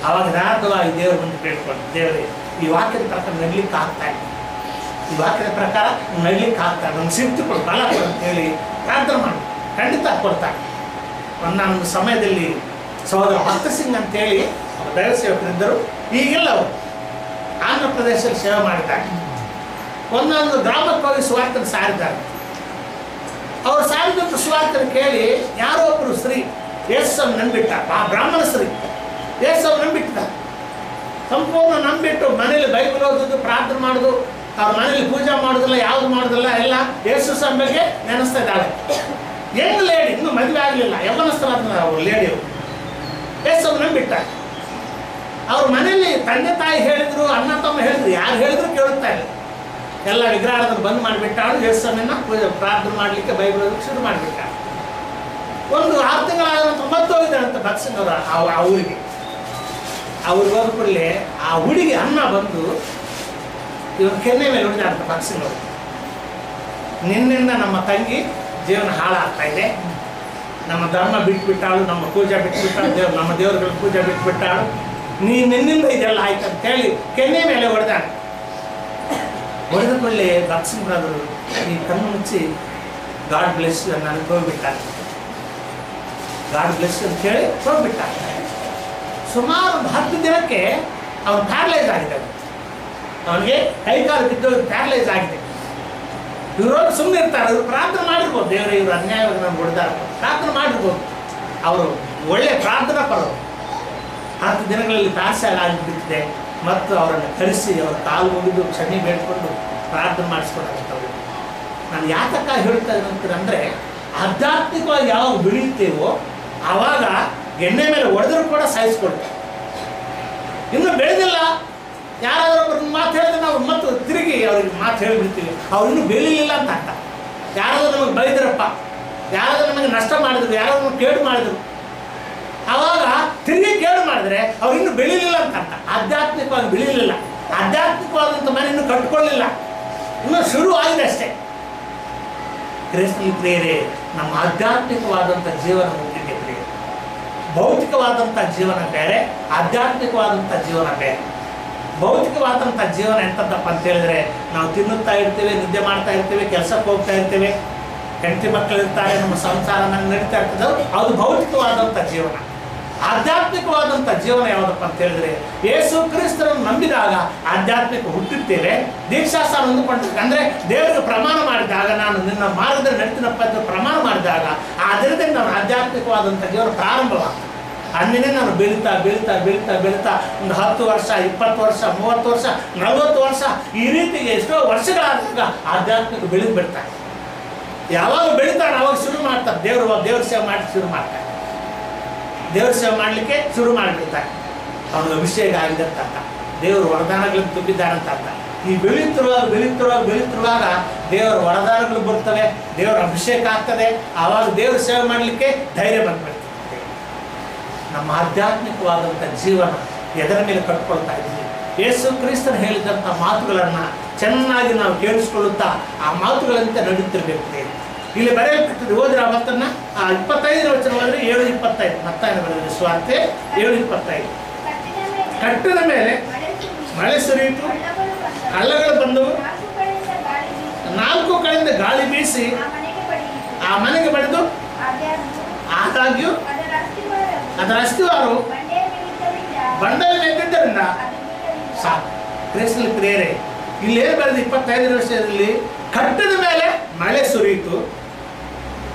ಆವಾಗ ಯಥಾರ್ಥವಾಗಿ ದೇವರು ಬಂದು ಕೇಳ್ಕೊಂಡು, ದೇವರೇ ಈ ವಾಕ್ಯದ ಪ್ರಕಾರ ನಡ್ಲಿಕ್ಕೆ ಆಗ್ತಾ ಇಲ್ಲ, ಈ ವಾಕ್ಯದ ಪ್ರಕಾರ ನಡ್ಲಿಕ್ಕೆ ಆಗ್ತಾ ಇಲ್ಲ, ನಮ್ಗೆ ಸಿಕ್ತು ಕೊಡು, ಬಲ ಕೊಡು ಅಂತೇಳಿ ಪ್ರಾರ್ಥನೆ ಮಾಡಿ ಖಂಡಿತ ಕೊಡ್ತಾರೆ. ಒಂದೊಂದು ಸಮಯದಲ್ಲಿ ಸಹೋದರ ಭಕ್ತ ಸಿಂಗ್ ಅಂತೇಳಿ ದೈವ ಸೇವಕರಿದ್ದರು. ಈಗೆಲ್ಲ ಅವರು ಆಂಧ್ರ ಪ್ರದೇಶದಲ್ಲಿ ಸೇವೆ ಮಾಡಿದ್ದಾರೆ. ಒಂದೊಂದು ಗ್ರಾಮಕ್ಕೆ ಹೋಗಿ ಸುವಾರ್ತೆಯನ್ನು ಸಾರಿದ್ದಾರೆ. ಅವರು ಸಾರಿದಂಥ ಸುವಾರ್ತೆಯನ್ನು ಕೇಳಿ ಯಾರೋ ಒಬ್ಬರು ಸ್ತ್ರೀ ಯೇಸುವನ್ನು ನಂಬಿಟ್ಟ, ಆ ಬ್ರಾಹ್ಮಣ ಸ್ತ್ರೀ ಯೇಸುವನ್ನು ನಂಬಿಟ್ಟಿದ್ದಾರೆ. ಸಂಪೂರ್ಣ ನಂಬಿಟ್ಟು ಮನೇಲಿ ಬೈಬಲ್ ಓದೋದು, ಪ್ರಾರ್ಥನೆ ಮಾಡೋದು, ಅವ್ರ ಮನೇಲಿ ಪೂಜೆ ಮಾಡೋದಿಲ್ಲ, ಯಾವುದು ಮಾಡೋದಿಲ್ಲ, ಎಲ್ಲ ಯೇಸು ಸ್ವಾಮಿ ಬಗ್ಗೆ ನೆನೆಸ್ತಾ ಇದ್ದಾಳೆ. ಹೆಂಗ್ ಲೇಡಿ, ಇನ್ನೂ ಮದುವೆ ಆಗಲಿಲ್ಲ, ಯೌವನಸ್ಥರಾದ ಅವರು ಲೇಡಿಯವರು ಯೇಸುವನ್ನು ನಂಬಿಟ್ಟಾರೆ. ಅವ್ರ ಮನೇಲಿ ತಂದೆ ತಾಯಿ ಹೇಳಿದ್ರು, ಅಣ್ಣ ತಮ್ಮ ಹೇಳಿದ್ರು, ಯಾರು ಹೇಳಿದ್ರು ಕೇಳುತ್ತಾ ಇಲ್ಲ. ಎಲ್ಲ ವಿಗ್ರಹಗಳನ್ನು ಬಂದ್ ಮಾಡಿಬಿಟ್ಟಾಳು. ಯೇಸುವನ್ನ ಪೂಜೆ ಪ್ರಾರ್ಥನೆ ಮಾಡಲಿಕ್ಕೆ ಬೈಬಲ್ ಶುರು ಮಾಡಿಬಿಟ್ಟ. ಒಂದು 6 ತಿಂಗಳಾದ ನಂತರ ಮತ್ತೆ ಹೋಗಿದ್ದಾರಂತ ಭಕ್ಸಿಂಗ್ ಅವರ ಆ ಊರಿಗೆ. ಅವ್ರಿಗೆ ಹೋದ ಕೂಡಲೇ ಆ ಹುಡುಗಿ ಅನ್ನ ಬಂದು ಇವ್ರ ಕೆನ್ನೆ ಮೇಲೆ ಹೊಡಿದಾರಂತ ಭಕ್ಸಿಂಗ್ ಅವರು. ನಿನ್ನಿಂದ ನಮ್ಮ ತಂಗಿ ಜೀವನ ಹಾಳಾಗ್ತಾ ಇದೆ, ನಮ್ಮ ಧರ್ಮ ಬಿಟ್ಬಿಟ್ಟಾಳು, ನಮ್ಮ ಪೂಜೆ ಬಿಟ್ಬಿಟ್ಟಾಳು, ನಮ್ಮ ದೇವರುಗಳ ಪೂಜೆ ಬಿಟ್ಬಿಟ್ಟಾಳು, ನಿನ್ನಿಂದ ಇದೆಲ್ಲ ಆಯ್ತು ಅಂತೇಳಿ ಕೆನ್ನೆ ಮೇಲೆ ಹೊಡೆದಾಳೆ. ಹೊಡೆದ ಕೂಡಲೇ ಭಕ್ಸಿಂಗ್ ಬ್ರದರು ಈ ಕಣ್ಣು ಮುಚ್ಚಿ ಗಾಡ್ ಬ್ಲೆಸ್ ನನಗೆ ಹೋಗ್ಬಿಟ್ಟಾರೆ, ಗಾಡ್ ಬ್ಲೆಸ್ ಅಂತ ಹೇಳಿ ಹೋಗ್ಬಿಟ್ಟಾರೆ. ಸುಮಾರು 10 ದಿನಕ್ಕೆ ಅವನು ಪ್ಯಾರಲೈಸ್ ಆಗಿದ್ದಾನೆ. ಅವನಿಗೆ ಕೈಕಾಲು ಬಿದ್ದೋಗಿ ಪ್ಯಾರಲೈಸ್ ಆಗಿದೆ. ಇವರು ಸುಮ್ಮನೆ ಇರ್ತಾರೆ, ಇವರು ಪ್ರಾರ್ಥನೆ ಮಾಡಿರ್ಬೋದು, ದೇವರೇ ಇವರು ಅನ್ಯಾಯವಾಗಿ ನಾನು ಹೊಡೆದಾರ ಪ್ರಾರ್ಥನೆ ಮಾಡಿರ್ಬೋದು. ಅವರು ಒಳ್ಳೆ ಪ್ರಾರ್ಥನಾ ಪರರು. 10 ದಿನಗಳಲ್ಲಿ ಪ್ಯಾರಲೈಸ್ ಆಗಿಬಿಟ್ಟಿದೆ. ಮತ್ತು ಅವರನ್ನು ಕರೆಸಿ ಅವರ ಕಾಲು ಮುಗಿದು ಕ್ಷಮೆ ಬೇಡ್ಕೊಂಡು ಪ್ರಾರ್ಥನೆ ಮಾಡಿಸ್ಕೊಡಾಗುತ್ತವ್ರು. ನಾನು ಯಾತಕ್ಕ ಹೇಳ್ತಾ ಇದ್ದೀನಿ ಅಂದರೆ, ಆಧ್ಯಾತ್ಮಿಕವಾಗಿ ಯಾವಾಗ ಬೆಳೆಯುತ್ತೇವೋ ಆವಾಗ ಎಣ್ಣೆ ಮೇಲೆ ಹೊಡೆದರೂ ಕೂಡ ಸಾಯಿಸ್ಕೊಳ್ತೇವೆ. ಇನ್ನೂ ಬೆಳೆದಿಲ್ಲ, ಯಾರಾದರೂ ಒಬ್ಬರು ಮಾತು ಹೇಳಿದ್ರೆ ನಾವು ಮತ್ತು ತಿರುಗಿ ಅವ್ರಿಗೆ ಮಾತು ಹೇಳಿಬಿಡ್ತೀವಿ, ಅವ್ರು ಇನ್ನೂ ಬೆಳೀಲಿಲ್ಲ ಅಂತ ಅರ್ಥ. ಯಾರಾದರೂ ನಮಗೆ ಬೈದ್ರಪ್ಪ, ಯಾರಾದರೂ ನಮಗೆ ನಷ್ಟ ಮಾಡಿದ್ರು, ಯಾರಾದರೂ ನಮಗೆ ಕೇಡು ಮಾಡಿದ್ರು, ಆವಾಗ ತಿರುಗಿ ಕೇಳು ಮಾಡಿದ್ರೆ ಅವ್ರು ಇನ್ನೂ ಬೆಳೀಲಿಲ್ಲ ಅಂತ ಅರ್ಥ. ಆಧ್ಯಾತ್ಮಿಕವಾಗಿ ಬೆಳೀಲಿಲ್ಲ, ಆಧ್ಯಾತ್ಮಿಕವಾದಂಥ ಮನೆ ಇನ್ನೂ ಕಟ್ಕೊಳ್ಳಿಲ್ಲ, ಇನ್ನೂ ಶುರು ಆಗಿದೆ ಅಷ್ಟೇ. ಕ್ರಿಸ್ತನಲ್ಲಿ ಪ್ರಿಯರೇ, ನಮ್ಮ ಆಧ್ಯಾತ್ಮಿಕವಾದಂಥ ಜೀವನ ಮುಗಿದಿದೆ ಪ್ರಿಯರೇ. ಭೌತಿಕವಾದಂಥ ಜೀವನ ಬೇರೆ, ಆಧ್ಯಾತ್ಮಿಕವಾದಂಥ ಜೀವನ ಬೇರೆ. ಭೌತಿಕವಾದಂಥ ಜೀವನ ಎಂಥದ್ದಪ್ಪ ಅಂತ ಹೇಳಿದ್ರೆ, ನಾವು ತಿನ್ನುತ್ತಾ ಇರ್ತೇವೆ, ನಿದ್ದೆ ಮಾಡ್ತಾ ಇರ್ತೇವೆ, ಕೆಲಸಕ್ಕೆ ಹೋಗ್ತಾ ಇರ್ತೇವೆ, ಹೆಂಡತಿ ಮಕ್ಕಳಿರ್ತಾರೆ, ನಮ್ಮ ಸಂಸಾರ ನಂಗೆ ನಡೀತಾ ಇರ್ತದೆ, ಅದು ಭೌತಿಕವಾದಂಥ ಜೀವನ. ಆಧ್ಯಾತ್ಮಿಕವಾದಂಥ ಜೀವನ ಯಾವುದಪ್ಪ ಅಂತ ಹೇಳಿದ್ರೆ, ಯೇಸು ಕ್ರಿಸ್ತರನ್ನು ನಂಬಿದಾಗ ಆಧ್ಯಾತ್ಮಿಕ ಹುಟ್ಟುತ್ತೇವೆ. ದೀಕ್ಷಾಸ್ಥಾನ ಹೊಂದಿಕೊಂಡಾಗ ಅಂದರೆ ದೇವರಿಗೆ ಪ್ರಮಾಣ ಮಾಡಿದಾಗ, ನಾನು ನಿನ್ನ ಮಾರ್ಗದಲ್ಲಿ ನಡ್ತೀನಪ್ಪ ಅಂತ ಪ್ರಮಾಣ ಮಾಡಿದಾಗ ಅದರಿಂದ ನಾನು ಆಧ್ಯಾತ್ಮಿಕವಾದಂಥ ಜೀವನ ಪ್ರಾರಂಭವಾಗ್ತದೆ. ಅಂದಿನೇ ನಾನು ಬೆಳೀತಾ ಬೆಳೀತಾ ಬೆಳೀತಾ ಬೆಳೀತಾ ಒಂದು 10 ವರ್ಷ, 20 ವರ್ಷ, 30 ವರ್ಷ, 40 ವರ್ಷ, ಈ ರೀತಿಗೆ ಎಷ್ಟೋ ವರ್ಷಗಳಾದಾಗ ಆಧ್ಯಾತ್ಮಿಕ ಬೆಳೆದು ಬಿಡ್ತಾರೆ. ಯಾವಾಗ ಬೆಳೀತಾರೆ ಅವಾಗ ಶುರು ಮಾಡ್ತಾರೆ, ದೇವ್ರ ಸೇವೆ ಮಾಡಿ ಶುರು ಮಾಡ್ತಾರೆ, ದೇವ್ರ ಸೇವೆ ಮಾಡಲಿಕ್ಕೆ ಶುರು ಮಾಡಿಬಿಡ್ತಾರೆ. ಅವನಿಗೆ ಅಭಿಷೇಕ ಆಗಿದೆ ಅಂತ ಅರ್ಥ, ದೇವರು ವರದಾನಗಳನ್ನು ತುಂಬಿದ್ದಾರೆ ಅಂತ ಅರ್ಥ. ಈ ಬೆಳೀತಿರುವಾಗ ದೇವರ ವರದಾನಗಳು ಬರ್ತವೆ, ದೇವರ ಅಭಿಷೇಕ ಆಗ್ತದೆ, ಆವಾಗ ದೇವ್ರ ಸೇವೆ ಮಾಡಲಿಕ್ಕೆ ಧೈರ್ಯ ಬಂದ್ಬಿಡ್ತದೆ. ನಮ್ಮ ಆಧ್ಯಾತ್ಮಿಕವಾದಂಥ ಜೀವನ ಎದರ ಮೇಲೆ ಕಟ್ಕೊಳ್ತಾ ಇದ್ದೀವಿ. ಯೇಸು ಕ್ರಿಸ್ತನು ಹೇಳಿದಂಥ ಮಾತುಗಳನ್ನು ಚೆನ್ನಾಗಿ ನಾವು ಕೇಳಿಸ್ಕೊಳ್ಳುತ್ತಾ ಆ ಮಾತುಗಳಂತೆ ನಡೀತಿರ್ಬೇಕು. ಇಲ್ಲಿ ಬರೆಯಲ್ಪಟ್ಟಿದ್ದು ಓದಿರ ಅವತ್ತನ್ನ 25ನೇ ವಚನ ಹೋದ್ರೆ 7:25 ಮತ್ತಾಯನ ಬರೆದ ಸುವಾರ್ತೆ 7:25. ಕಟ್ಟಿದ ಮೇಲೆ ಮಳೆ ಸುರಿಯಿತು, ಹಳ್ಳಗಳು ಬಂದವು, 4 ಕಡೆಯಿಂದ ಗಾಳಿ ಬೀಸಿ ಆ ಮನೆಗೆ ಬಡಿದು, ಆದಾಗ್ಯೂ ಅದರ ಅಸ್ತಿವಾರವು ಬಂಡೆಯ ಮೇಲಿದ್ದರಿಂದ ಸಾಕು. ಕ್ರಿಸ್ತನ ಪ್ರಿಯರೇ, ಇಲ್ಲೇನು ಬರೆದು 25ನೇ ವರ್ಷದಲ್ಲಿ ಕಟ್ಟಿದ ಮೇಲೆ ಮಳೆ ಸುರಿಯಿತು,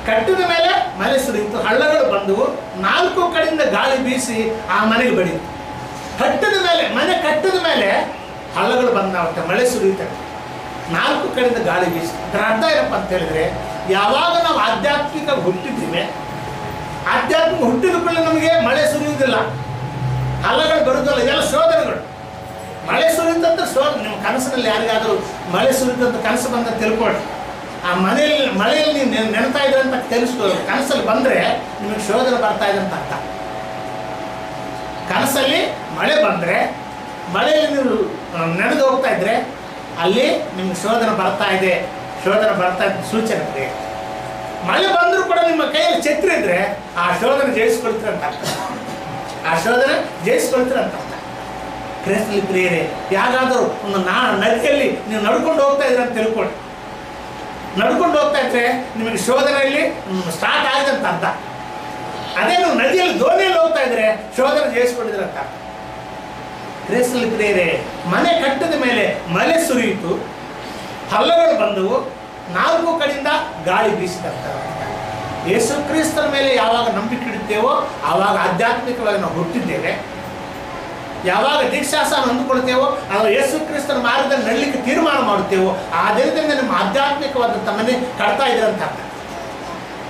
ಕಟ್ಟಿದ ಮೇಲೆ ಮಳೆ ಸುರಿಯಿತು, ಹಳ್ಳಗಳು ಬಂದವು, 4 ಕಡೆಯಿಂದ ಗಾಳಿ ಬೀಸಿ ಆ ಮನೆಗೆ ಬಡಿತು. ಕಟ್ಟಿದ ಮೇಲೆ, ಮನೆ ಕಟ್ಟಿದ ಮೇಲೆ ಹಳ್ಳಗಳು ಬಂದಾವತ್ತೆ, ಮಳೆ ಸುರಿಯುತ್ತೆ, 4 ಕಡೆಯಿಂದ ಗಾಳಿ ಬೀಸಿ. ಅದರ ಅರ್ಥ ಏನಪ್ಪ ಅಂತ ಹೇಳಿದ್ರೆ, ಯಾವಾಗ ನಾವು ಆಧ್ಯಾತ್ಮಿಕ ಹುಟ್ಟಿದ್ದೀವಿ, ಆಧ್ಯಾತ್ಮಿಕ ಹುಟ್ಟಿದ ಕೂಡಲೇ ನಮಗೆ ಮಳೆ ಸುರಿಯುವುದಿಲ್ಲ, ಹಳ್ಳಗಳು ಬರುವುದಿಲ್ಲ, ಇದೆಲ್ಲ ಶೋಧನೆಗಳು. ಮಳೆ ಸುರಿದಂತ ನಿಮ್ಮ ಕನಸಿನಲ್ಲಿ ಯಾರಿಗಾದರೂ ಮಳೆ ಸುರಿದಂತ ಕನಸು ಬಂದ ತಿಳ್ಕೊಳ್ಳಿ. ಆ ಮಳೆಯಲ್ಲಿ ನೀವು ನೆನೆತಾ ಇದ್ರೆ ಅಂತ ತಿಳಿಸ್ಕೊಳ್ಳಿ. ಕನಸಲ್ಲಿ ಬಂದರೆ ನಿಮಗೆ ಶೋಧನೆ ಬರ್ತಾ ಇದೆ ಅಂತ ಅರ್ಥ. ಕನಸಲ್ಲಿ ಮಳೆ ಬಂದರೆ, ಮಳೆಯಲ್ಲಿ ನೀವು ನೆನೆದು ಹೋಗ್ತಾ ಇದ್ರೆ ಅಲ್ಲಿ ನಿಮ್ಗೆ ಶೋಧನೆ ಬರ್ತಾ ಇದೆ, ಶೋಧನೆ ಬರ್ತಾ ಇದ್ದ ಸೂಚನೆ ಇದೆ. ಮಳೆ ಬಂದರೂ ಕೂಡ ನಿಮ್ಮ ಕೈಯಲ್ಲಿ ಛತ್ರಿ ಇದ್ರೆ ಆ ಶೋಧನೆ ಜಯಿಸ್ಕೊಳ್ತೀರಂತ ಅರ್ಥ. ಆ ಶೋಧನೆ ಜಯಿಸ್ಕೊಳ್ತೀರಂತ ಅರ್ಥ. ಕ್ರೈಸ್ತರಲ್ಲಿ ಪ್ರಿಯರೇ, ಯಾಗಾದರೂ ಒಂದು ನದಿಯಲ್ಲಿ ನೀವು ನಡ್ಕೊಂಡು ಹೋಗ್ತಾ ಇದ್ರೆ ಅಂತ ತಿಳ್ಕೊಳ್ಳಿ. ನಡ್ಕೊಂಡು ಹೋಗ್ತಾ ಇದ್ರೆ ನಿಮಗೆ ಶೋಧನೆಯಲ್ಲಿ ಸ್ಟಾರ್ಟ್ ಆಗಿದೆ ಅಂತ ಅರ್ಥ. ಅದೇ ನೀವು ನದಿಯಲ್ಲಿ ದೋಣಿಯಲ್ಲಿ ಹೋಗ್ತಾ ಇದ್ರೆ ಶೋಧನೆ ಜಯಿಸ್ಕೊಂಡಿದ್ರೆ ಅಂತ ಅರ್ಥ. ಕ್ರೈಸ್ತರಲ್ಲಿ ಪ್ರಿಯರೇ, ಮನೆ ಕಟ್ಟದ ಮೇಲೆ ಮಳೆ ಸುರಿಯಿತು, ಹಳ್ಳಗಳು ಬಂದವು, 4 ಕಡೆಯಿಂದ ಗಾಳಿ ಬೀಸಿದಂತ. ಯೇಸು ಕ್ರಿಸ್ತರ ಮೇಲೆ ಯಾವಾಗ ನಂಬಿಕೆ ಇಡುತ್ತೇವೋ ಆವಾಗ ಆಧ್ಯಾತ್ಮಿಕವಾಗಿ ನಾವು ಹುಟ್ಟಿದ್ದೇವೆ. ಯಾವಾಗ ದೀಕ್ಷಾಸನ ಹೊಂದಿಕೊಳ್ತೇವೋ ಅಥವಾ ಯೇಸು ಕ್ರಿಸ್ತರ ಮಾರ್ಗದಲ್ಲಿ ನಡಲಿಕ್ಕೆ ತೀರ್ಮಾನ ಮಾಡುತ್ತೇವೋ ಆ ದಿನದಿಂದ ನಿಮ್ಮ ಆಧ್ಯಾತ್ಮಿಕವಾದಂಥ ಮನೆ ಕಟ್ತಾ ಇದ್ರಂತ ಅರ್ಥ,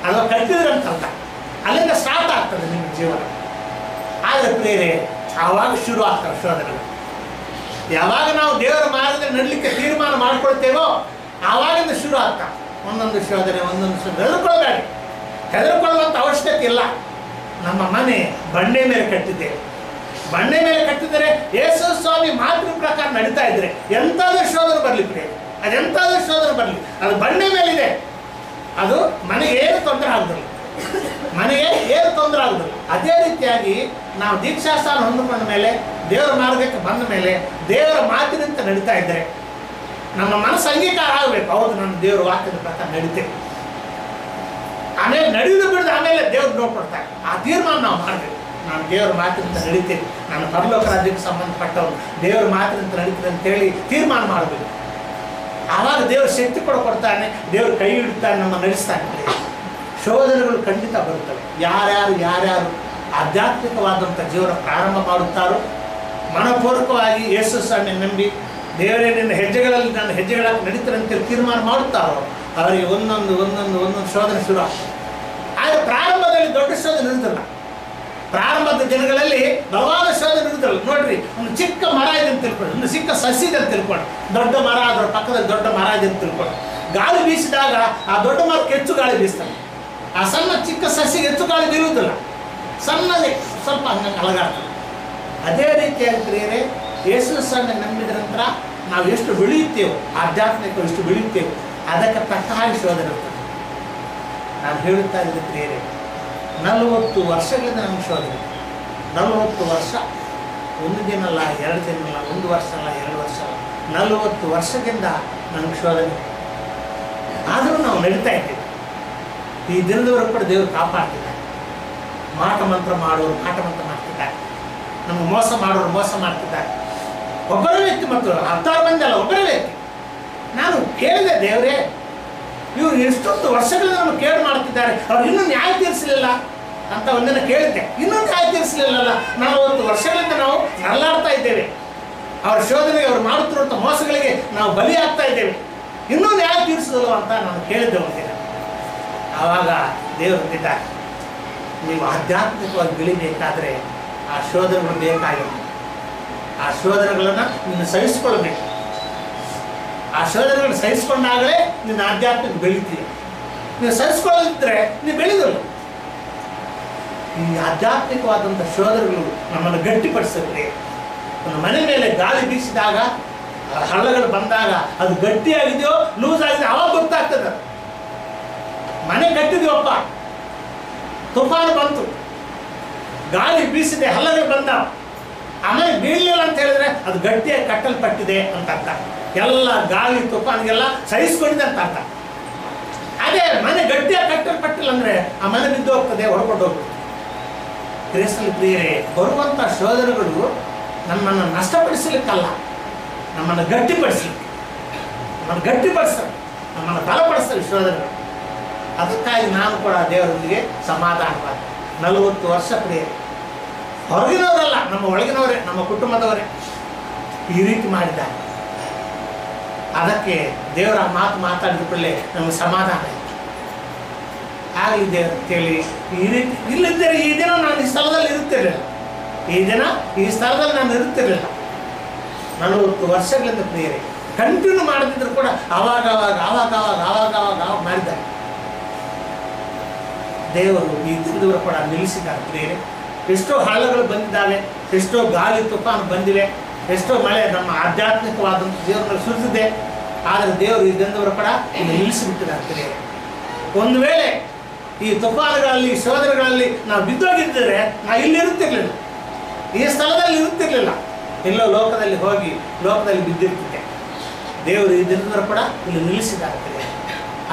ಅಥವಾ ಕಟ್ಟಿದ್ರಂತ ಅರ್ಥ. ಅಲ್ಲಿಂದ ಸ್ಟಾರ್ಟ್ ಆಗ್ತದೆ ನಿಮ್ಮ ಜೀವನ. ಆದರೆ ಪ್ರಿಯರೇ, ಆವಾಗ ಶುರು ಆಗ್ತವೆ ಶೋಧನೆಗಳು. ಯಾವಾಗ ನಾವು ದೇವರ ಮಾರ್ಗದಲ್ಲಿ ನಡಲಿಕ್ಕೆ ತೀರ್ಮಾನ ಮಾಡ್ಕೊಳ್ತೇವೋ ಆವಾಗಿಂದ ಶುರು ಆಗ್ತಾವೆ ಒಂದೊಂದು ಶೋಧನೆ. ಹೆದರ್ಕೊಳ್ಬೇಡಿ, ಹೆದರ್ಕೊಳ್ಳುವಂಥ ಅವಶ್ಯಕತೆ ಇಲ್ಲ. ನಮ್ಮ ಮನೆ ಬಂಡೆ ಮೇಲೆ ಕಟ್ಟಿದ್ದೇವೆ. ಬಂಡೆ ಮೇಲೆ ಕಟ್ಟಿದರೆ ಯೇಸು ಸ್ವಾಮಿ ಮಾತಿನ ಪ್ರಕಾರ ನಡೀತಾ ಇದ್ರೆ ಎಂಥಾದ್ರೂ ಶೋಧನೆ ಬರಲಿ ಪ್ರಿಯರೇ, ಅದೆಂಥಾದ್ರೂ ಶೋಧನೆ ಬರಲಿ, ಅದು ಬಂಡೆ ಮೇಲಿದೆ, ಅದು ಮನೆಗೆ ಏನು ತೊಂದರೆ ಆಗುದಿಲ್ಲ, ಮನೆಗೆ ಏನು ತೊಂದರೆ ಆಗುದಿಲ್ಲ. ಅದೇ ರೀತಿಯಾಗಿ ನಾವು ದೀಕ್ಷಾಸ್ಥಾನ ಹೊಂದಿಕೊಂಡ ಮೇಲೆ, ದೇವರ ಮಾರ್ಗಕ್ಕೆ ಬಂದ ಮೇಲೆ, ದೇವರ ಮಾತಿನಂತೆ ನಡೀತಾ ಇದ್ದರೆ ನಮ್ಮ ಮನಸ್ಸು ಅಂಗೀಕಾರ ಆಗಬೇಕು. ಹೌದು, ನಾನು ದೇವರ ವಾಕ್ಯದ ಪ್ರಕಾರ ನಡೀತೇವೆ. ಆಮೇಲೆ ನಡೆದು ಬಿಡದು ಆಮೇಲೆ ದೇವ್ರು ನೋಡ್ಕೊಡ್ತಾರೆ. ಆ ತೀರ್ಮಾನ ನಾವು ಮಾಡಬೇಕು. ನಾನು ದೇವರ ಮಾತಿನಂತೆ ನಡೀತೇನೆ, ನಾನು ಪರಲೋಕ ರಾಜ್ಯಕ್ಕೆ ಸಂಬಂಧಪಟ್ಟವನು, ದೇವರ ಮಾತಿನಂತೆ ನಡೀತೇನೆ ಅಂತೇಳಿ ತೀರ್ಮಾನ ಮಾಡಬೇಕು. ಆವಾಗ ದೇವರು ಶಕ್ತಿ ಕೊಡ್ತಾನೆ, ದೇವರು ಕೈ ಹಿಡಿತಾನೆ, ನಮ್ಮ ನಡೆಸ್ತಾನೆ. ಶೋಧನೆಗಳು ಖಂಡಿತ ಬರುತ್ತವೆ. ಯಾರ್ಯಾರು ಆಧ್ಯಾತ್ಮಿಕವಾದಂಥ ಜೀವನ ಪ್ರಾರಂಭ ಮಾಡುತ್ತಾರೋ, ಮನಪೂರ್ವಕವಾಗಿ ಯೇಸು ಸ್ವಾಮಿ ನಂಬಿ ದೇವರೇ ನಿನ್ನ ಹೆಜ್ಜೆಗಳಲ್ಲಿ ನನ್ನ ಹೆಜ್ಜೆಗಳಾಗಿ ನಡೀತಾರೆ ಅಂತೇಳಿ ತೀರ್ಮಾನ ಮಾಡುತ್ತಾರೋ ಅವರಿಗೆ ಒಂದೊಂದು ಶೋಧನೆ ಶುರು ಆಗ್ತದೆ. ಆದರೆ ಪ್ರಾರಂಭದಲ್ಲಿ ದೊಡ್ಡ ಶೋಧನೆ ಇರುವುದಿಲ್ಲ. ಪ್ರಾರಂಭದ ದಿನಗಳಲ್ಲಿ ಬಲವಾದ ಶೋಧನೆ ಇರುವುದಿಲ್ಲ. ನೋಡ್ರಿ, ಒಂದು ಚಿಕ್ಕ ಮರ ಇದೆ ಅಂತ ತಿಳ್ಕೊಳ್ಳಿ, ಒಂದು ಚಿಕ್ಕ ಸಸಿ ಇದೆ ಅಂತ ತಿಳ್ಕೊಳ್ಳಿ, ದೊಡ್ಡ ಮರ ಅದರ ಪಕ್ಕದಲ್ಲಿ ದೊಡ್ಡ ಮರ ಇದೆ ಅಂತ ತಿಳ್ಕೊಳ್ಳಿ. ಗಾಳಿ ಬೀಸಿದಾಗ ಆ ದೊಡ್ಡ ಮರಕ್ಕೆ ಹೆಚ್ಚು ಗಾಳಿ ಬೀಸ್ತಾನೆ, ಆ ಸಣ್ಣ ಚಿಕ್ಕ ಸಸಿಗೆ ಹೆಚ್ಚು ಗಾಳಿ ಬೀರುವುದಿಲ್ಲ, ಸಣ್ಣದೇ ಸ್ವಲ್ಪ ಹಂಗಂಗೆ ಅಲಗಾಡ್ತದೆ. ಅದೇ ರೀತಿಯಾಗಿ ಪ್ರಿಯರೇ, ಯೇಸು ಸ್ವಾಮಿ ನಂಬಿದ ನಂತರ ನಾವು ಎಷ್ಟು ಬೆಳೆಯುತ್ತೇವೋ, ಆಧ್ಯಾತ್ಮಿಕ ಎಷ್ಟು ಬೆಳೆಯುತ್ತೇವೋ ಅದಕ್ಕೆ ತಕ್ಕ ಹಾಗೆ ಶೋಧನೆ ಇರ್ತದೆ. ನಾನು ಹೇಳುತ್ತಾ ಇದ್ದೆ ಪ್ರಿಯರೇ, 40 ವರ್ಷಗಳಿಂದ ನಮಗೆ ಶೋಧನೆ. 40 ವರ್ಷ, ಒಂದು ದಿನ ಅಲ್ಲ, 2 ದಿನ ಅಲ್ಲ, 1 ವರ್ಷ ಅಲ್ಲ, 2 ವರ್ಷ ಅಲ್ಲ, 40 ವರ್ಷದಿಂದ ನಮಗೆ ಶೋಧನೆ. ಆದರೂ ನಾವು ನಡೀತಾ ಇದ್ದೇವೆ. ಈ ದಿನದವರೆಗೂ ಕೂಡ ದೇವರು ಕಾಪಾಡ್ತಿದ್ದಾರೆ. ಮಾಟ ಮಂತ್ರ ಮಾಡೋರು ಮಾಟ ಮಂತ್ರ ಮಾಡ್ತಿದ್ದಾರೆ, ನಮಗೆ ಮೋಸ ಮಾಡೋರು ಮೋಸ ಮಾಡ್ತಿದ್ದಾರೆ. ಒಬ್ಬರೇ ವ್ಯಕ್ತಿ, ಮತ್ತು 10 ಮಂದಿ ಅಲ್ಲ, ಒಬ್ಬರೇ ವ್ಯಕ್ತಿ. ನಾನು ಕೇಳಿದೆ, ದೇವರೇ ಇವರು ಎಷ್ಟೊಂದು ವರ್ಷಗಳಿಂದ ನಮಗೆ ಕೇಳಿ ಮಾಡ್ತಿದ್ದಾರೆ, ಅವ್ರು ಇನ್ನೂ ನ್ಯಾಯ ತೀರಿಸಲಿಲ್ಲ ಅಂತ ಒಂದಿನ ಕೇಳಿದ್ದೆ. ಇನ್ನೂ ನ್ಯಾಯ ತೀರಿಸಲಿಲ್ಲಲ್ಲ, 40 ವರ್ಷಗಳಿಂದ ನಾವು ನರಳಾಡ್ತಾ ಇದ್ದೇವೆ, ಅವ್ರ ಶೋಧನೆಗೆ, ಅವ್ರು ಮಾಡುತ್ತಿರುವಂಥ ಮೋಸಗಳಿಗೆ ನಾವು ಬಲಿ ಆಗ್ತಾ ಇದ್ದೇವೆ, ಇನ್ನೂ ನ್ಯಾಯ ತೀರಿಸೋದಿಲ್ಲ ಅಂತ ನಾನು ಕೇಳಿದ್ದೆ ಒಂದಿನ. ಆವಾಗ ದೇವರು ಅಂದಿದ್ದಾರೆ, ನೀವು ಆಧ್ಯಾತ್ಮಿಕವಾಗಿ ಬೆಳಿಬೇಕಾದ್ರೆ ಆ ಶೋಧನೆಗಳು ಬೇಕಾಗಿಲ್ಲ. ಆ ಶೋಧನೆಗಳನ್ನು ನೀನು ಸಹಿಸ್ಕೊಳ್ಬೇಕು. ಆ ಶೋಧನೆಗಳು ಸಹಿಸ್ಕೊಂಡಾಗಲೇ ನಿನ್ನ ಆಧ್ಯಾತ್ಮಿಕ ಬೆಳಿತೀಯ. ನೀವು ಸಹಿಸ್ಕೊಳ್ಳದಿದ್ದರೆ ನೀವು ಬೆಳೆದಲ್ಲ. ಈ ಆಧ್ಯಾತ್ಮಿಕವಾದಂಥ ಶೋಧನೆಗಳು ನಮ್ಮನ್ನು ಗಟ್ಟಿಪಡಿಸುತ್ತೆ. ಒಂದು ಮನೆ ಮೇಲೆ ಗಾಳಿ ಬೀಸಿದಾಗ, ಹಳ್ಳಗಳು ಬಂದಾಗ ಅದು ಗಟ್ಟಿಯಾಗಿದೆಯೋ ಲೂಸ್ ಆಗಿದೆ ಆವಾಗ ಗೊತ್ತಾಗ್ತದೆ. ಮನೆ ಕಟ್ಟಿದೀವಪ್ಪ, ತುಫಾನು ಬಂತು, ಗಾಳಿ ಬೀಸಿದೆ, ಹಳ್ಳಗಳು ಬಂದಾವ, ಆಮೇಲೆ ಬೀಳಲಿಲ್ಲ ಅಂತ ಹೇಳಿದ್ರೆ ಅದು ಗಟ್ಟಿಯಾಗಿ ಕಟ್ಟಲ್ಪಟ್ಟಿದೆ ಅಂತ ಅರ್ಥ. ಎಲ್ಲ ಗಾಳಿ ತುಫಾನಿಗೆಲ್ಲ ಸಹಿಸ್ಕೊಂಡಿದೆ ಅಂತ ಅರ್ಥ. ಅದೇ ಮನೆ ಗಟ್ಟಿಯಾಗಿ ಕಟ್ಟಲ್ಪಟ್ಟಿಲ್ಲ ಅಂದರೆ ಆ ಮನೆ ಬಿದ್ದು ಹೋಗ್ತದೆ, ಹೊಡ್ಕೊಂಡು ಹೋಗ್ತದೆ. ಕ್ರಿಸ್ತನಲ್ಲಿ ಪ್ರಿಯರೇ, ಬರುವಂಥ ಶೋಧನೆಗಳು ನಮ್ಮನ್ನು ನಷ್ಟಪಡಿಸಲಿಕ್ಕಲ್ಲ, ನಮ್ಮನ್ನು ಗಟ್ಟಿಪಡಿಸಲಿಕ್ಕೆ, ನಮ್ಮನ್ನು ಬಲಪಡಿಸಲಿ ಶೋಧನೆಗಳು. ಅದಕ್ಕಾಗಿ ನಾನು ಕೂಡ ದೇವರೊಂದಿಗೆ ಸಮಾಧಾನವಾದ 40 ವರ್ಷ ಪ್ರಿಯರೇ. ಹೊರಗಿನವರಲ್ಲ, ನಮ್ಮ ಒಳಗಿನವರೇ, ನಮ್ಮ ಕುಟುಂಬದವರೇ ಈ ರೀತಿ ಮಾಡಿದ್ದಾರೆ. ಅದಕ್ಕೆ ದೇವರ ಮಾತು ಮಾತಾಡಿದ ಕೂಡಲೇ ನಮಗೆ ಸಮಾಧಾನ ಆಯಿತು. ಆಗಲಿ ದೇವರು ಅಂತೇಳಿ ಈ ರೀತಿ ಇಲ್ಲದಿದ್ದರೆ ಈ ದಿನ ನಾನು ಈ ಸ್ಥಳದಲ್ಲಿ ಇರುತ್ತಿರಲಿಲ್ಲ, ಈ ಸ್ಥಳದಲ್ಲಿ ನಾನು ಇರುತ್ತಿರಲಿಲ್ಲ. 40 ವರ್ಷಗಳಿಂದ ಪ್ರಿಯರೇ ಕಂಟಿನ್ಯೂ ಮಾಡದಿದ್ರು ಕೂಡ ಆವಾಗ ಮಾಡಿದ್ದಾರೆ. ದೇವರು ಈ ದಿನದವರು ಕೂಡ ನಿಲ್ಲಿಸಿದ್ದಾರೆ ಪ್ರಿಯರೇ. ಎಷ್ಟೋ ಹಳ್ಳಗಳು ಬಂದಿದ್ದಾವೆ, ಎಷ್ಟೋ ಗಾಳಿ ತುಫಾನು ಬಂದಿವೆ, ಎಷ್ಟೋ ಮಳೆ ನಮ್ಮ ಆಧ್ಯಾತ್ಮಿಕವಾದಂಥ ಜೀವನದಲ್ಲಿ ಸುರಿದಿದೆ. ಆದರೆ ದೇವರು ಈ ದಿನದವರು ಕೂಡ ನಿಲ್ಲಿಸಿಬಿಟ್ಟಿದ್ದಾರೆ ಪ್ರಿಯರೇ. ಒಂದು ವೇಳೆ ಈ ತುಫಾನುಗಳಲ್ಲಿ ಶೋಧನೆಗಳಲ್ಲಿ ನಾವು ಬಿದ್ದೋಗಿದ್ದರೆ ನಾವು ಇಲ್ಲಿ ಇರುತ್ತಿರಲಿಲ್ಲ, ಈ ಸ್ಥಳದಲ್ಲಿ ಇರುತ್ತಿರಲಿಲ್ಲ, ಎಲ್ಲೋ ಲೋಕದಲ್ಲಿ ಹೋಗಿ ಲೋಕದಲ್ಲಿ ಬಿದ್ದಿರ್ತಿದ್ದೆ. ದೇವರು ಈ ದಿನದ ಕೂಡ ಇಲ್ಲಿ ನಿಲ್ಲಿಸಿದಾಗ್ತದೆ.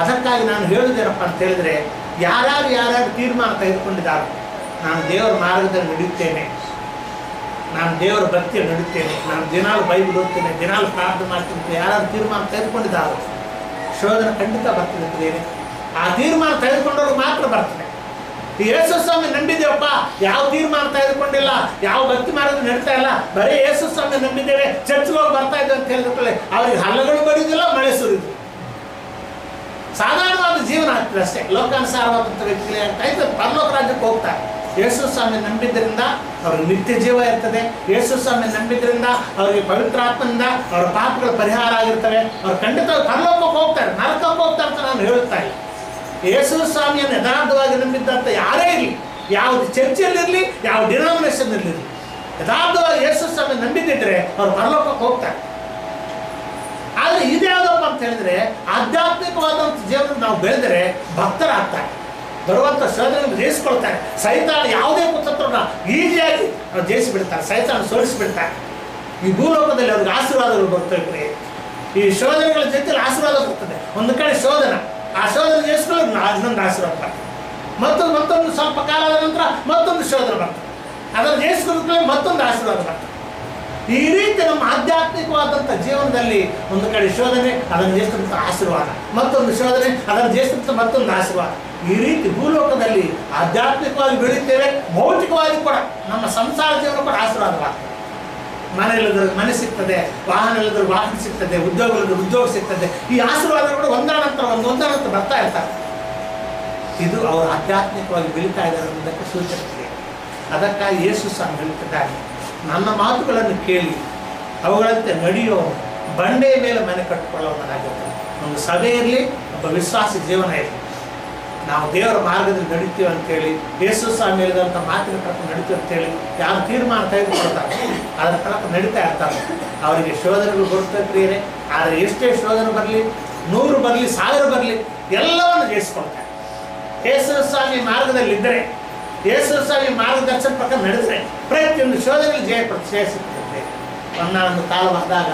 ಅದಕ್ಕಾಗಿ ನಾನು ಹೇಳುವುದೇನಪ್ಪ ಅಂತ ಹೇಳಿದ್ರೆ, ಯಾರ್ಯಾರು ತೀರ್ಮಾನ ತೆಗೆದುಕೊಂಡಿದ್ದಾರೋ ನಾನು ದೇವರ ಮಾರ್ಗದಲ್ಲಿ ನಡೆಯುತ್ತೇನೆ, ನಾನು ದೇವರ ಭಕ್ತಿಯಲ್ಲಿ ನಡೆಯುತ್ತೇನೆ, ನಾನು ದಿನಾಲು ಬೈಬಲ್ ಓದ್ತೇನೆ, ದಿನಾಲು ಪ್ರಾರ್ಥನೆ ಮಾಡ್ತೀನಿ, ಯಾರು ತೀರ್ಮಾನ ತೆಗೆದುಕೊಂಡಿದ್ದಾರೋ ಶೋಧನೆ ಖಂಡಿತ ಬರ್ತದೆ. ಆ ತೀರ್ಮಾನ ತೆಗೆದುಕೊಂಡವ್ರು ಮಾತ್ರ ಬರ್ತದೆ. ಯೇಸು ಸ್ವಾಮಿ ನಂಬಿದ್ದೇವಪ್ಪ, ಯಾವ ತೀರ್ಮಾನ ತೆಗೆದುಕೊಂಡಿಲ್ಲ, ಯಾವ ಭಕ್ತಿ ಮಾರ್ಗ ನಡೀತಾ ಇಲ್ಲ, ಬರೀ ಯೇಸು ಸ್ವಾಮಿ ನಂಬಿದ್ದೇವೆ, ಚರ್ಚ್ಗೆ ಹೋಗಿ ಬರ್ತಾ ಇದ್ದೇವೆ ಅಂತ ಹೇಳಿದ್ರೆ ಅವ್ರಿಗೆ ಹಲ್ಲಗಳು ಬಡಿಯೋದಿಲ್ಲ, ಮಳೆ ಸುರಿದು ಸಾಧಾರಣವಾದ ಜೀವನ ಆಗ್ತದೆ ಅಷ್ಟೇ. ಲೋಕಾನುಸಾರವಾದಂಥ ವ್ಯಕ್ತಿಗಳು ಆಗ್ತಾ ಪರಲೋಕ ರಾಜ್ಯಕ್ಕೆ ಹೋಗ್ತಾರೆ. ಯೇಸು ಸ್ವಾಮಿ ನಂಬಿದ್ದರಿಂದ ಅವ್ರಿಗೆ ನಿತ್ಯ ಜೀವ ಇರ್ತದೆ. ಯೇಸು ಸ್ವಾಮಿ ನಂಬಿದ್ರಿಂದ ಅವರಿಗೆ ಪವಿತ್ರಾತ್ಮನಿಂದ ಅವರ ಪಾಪಗಳ ಪರಿಹಾರ ಆಗಿರ್ತವೆ. ಅವ್ರು ಖಂಡಿತ ಪರಲೋಕಕ್ಕೆ ಹೋಗ್ತಾರೆ, ನರಕಕ್ಕೆ ಹೋಗ್ತಾರೆ ಅಂತ ನಾನು ಹೇಳುತ್ತಾ ಇಲ್ಲ. ಯೇಸು ಸ್ವಾಮಿಯನ್ನು ಯಥಾರ್ಥವಾಗಿ ನಂಬಿದ್ದಂಥ ಯಾರೇ ಇರಲಿ, ಯಾವುದು ಚರ್ಚೆಯಲ್ಲಿರಲಿ, ಯಾವ ಡಿನಾಮಿನೇಷನ್ ಇರಲಿ, ಯಥಾರ್ಥವಾಗಿ ಯೇಸು ಸ್ವಾಮಿ ನಂಬಿದ್ದಿದ್ರೆ ಅವ್ರು ಪರಲೋಕಕ್ಕೆ ಹೋಗ್ತಾರೆ. ಆದರೆ ಇದ್ಯಾವುದಪ್ಪ ಅಂತ ಹೇಳಿದ್ರೆ, ಆಧ್ಯಾತ್ಮಿಕವಾದಂಥ ಜೀವನ ನಾವು ಬೆಳೆದರೆ ಭಕ್ತರಾಗ್ತಾರೆ, ಬರುವಂಥ ಶೋಧನೆಯನ್ನು ಜಯಿಸ್ಕೊಳ್ತಾರೆ. ಸೈತಾನ ಯಾವುದೇ ಕುತಂತ್ರನ ಈಸಿಯಾಗಿ ಅವ್ರು ಜಯಿಸಿಬಿಡ್ತಾರೆ, ಸೈತಾನ ಸೋಲಿಸಿಬಿಡ್ತಾರೆ. ಈ ಭೂಲೋಕದಲ್ಲಿ ಅವ್ರಿಗೆ ಆಶೀರ್ವಾದಗಳು ಬರ್ತವೆ. ಈ ಶೋಧನೆಗಳ ಜೊತೆಲಿ ಆಶೀರ್ವಾದ ಬರ್ತದೆ. ಒಂದು ಕಡೆ ಶೋಧನ, ಆ ಶೋಧನೆ ಜಯಿಸ್ಕೊಳ್ಳೋದು ಇನ್ನೊಂದು ಆಶೀರ್ವಾದ ಬರ್ತದೆ. ಮತ್ತೊಂದು ಸ್ವಲ್ಪ ಕಾಲದ ನಂತರ ಮತ್ತೊಂದು ಶೋಧನೆ ಬರ್ತದೆ, ಅದನ್ನು ಜಯಿಸ್ಕೊಳ್ಳೋದ್ಮೇಲೆ ಮತ್ತೊಂದು ಆಶೀರ್ವಾದ ಬರ್ತದೆ. ಈ ರೀತಿ ನಮ್ಮ ಆಧ್ಯಾತ್ಮಿಕವಾದಂಥ ಜೀವನದಲ್ಲಿ ಒಂದು ಕಡೆ ಶೋಧನೆ, ಅದನ್ನು ಜಯಿಸಿದಂಥ ಆಶೀರ್ವಾದ, ಮತ್ತೊಂದು ಶೋಧನೆ, ಅದನ್ನು ಜಯಿಸಿದಂಥ ಮತ್ತೊಂದು ಆಶೀರ್ವಾದ. ಈ ರೀತಿ ಭೂಲೋಕದಲ್ಲಿ ಆಧ್ಯಾತ್ಮಿಕವಾಗಿ ಬೆಳೆಯುತ್ತೇವೆ, ಭೌತಿಕವಾಗಿ ಕೂಡ ನಮ್ಮ ಸಂಸಾರ ಜೀವನ ಕೂಡ ಆಶೀರ್ವಾದವಾಗ್ತದೆ. ಮನೆ ಇಲ್ಲದ್ರೆ ಮನೆ ಸಿಗ್ತದೆ, ವಾಹನ ಇಲ್ಲದ್ರೆ ವಾಹನ ಸಿಗ್ತದೆ, ಉದ್ಯೋಗ ಇಲ್ಲದ್ರೆ ಉದ್ಯೋಗ ಸಿಗ್ತದೆ. ಈ ಆಶೀರ್ವಾದಗಳು ಕೂಡ ಒಂದರ ನಂತರ ಬರ್ತಾ ಇರ್ತಾರೆ. ಇದು ಅವರು ಆಧ್ಯಾತ್ಮಿಕವಾಗಿ ಬೆಳೀತಾ ಇದ್ದಾರೆ ಅನ್ನೋದಕ್ಕೆ ಸೂಚನೆ. ಅದಕ್ಕಾಗಿ ಯೇಸು ಸ್ವಾಮಿ ಹೇಳುತ್ತಿದ್ದಾರೆ, ನನ್ನ ಮಾತುಗಳನ್ನು ಕೇಳಿ ಅವುಗಳಂತೆ ನಡೆಯೋ ಬಂಡೆಯ ಮೇಲೆ ಮನೆ ಕಟ್ಟಿಕೊಳ್ಳುವವನಾಗಿರ್ತಾರೆ. ಒಂದು ಸಭೆ ಇರಲಿ, ಒಬ್ಬ ವಿಶ್ವಾಸಿ ಜೀವನ ಇರಲಿ, ನಾವು ದೇವರ ಮಾರ್ಗದಲ್ಲಿ ನಡೀತೀವಿ ಅಂತೇಳಿ, ಯೇಸು ಸ್ವಾಮಿ ಹೇಳಿದಂಥ ಮಾತಿನ ಪ್ರಕಾರ ನಡೀತೀವಿ ಅಂತೇಳಿ ಯಾರು ತೀರ್ಮಾನ ತೆಗೆದುಕೊಳ್ತಾರೆ ಅದರ ಪ್ರಕಾರ ನಡೀತಾ ಇರ್ತಾರೆ. ಅವರಿಗೆ ಶೋಧನೆಗಳು ಬರುತ್ತೇನೆ. ಆದರೆ ಎಷ್ಟೇ ಶೋಧನೆ ಬರಲಿ, 100 ಬರಲಿ, 1000 ಬರಲಿ, ಎಲ್ಲವನ್ನು ಜಯಿಸ್ಕೊಳ್ತಾರೆ. ಯೇಸು ಸ್ವಾಮಿ ಮಾರ್ಗದಲ್ಲಿದ್ದರೆ, ಯೇಸು ಸ್ವಾಮಿ ಮಾರ್ಗದರ್ಶನ ಪ್ರಕಾರ ನಡೆದರೆ ಪ್ರತಿಯೊಂದು ಶೋಧನೆಯಲ್ಲಿ ಜಯಿಸುತ್ತದೆ. ಒಂದೊಂದು ಕಾಲ ಬಂದಾಗ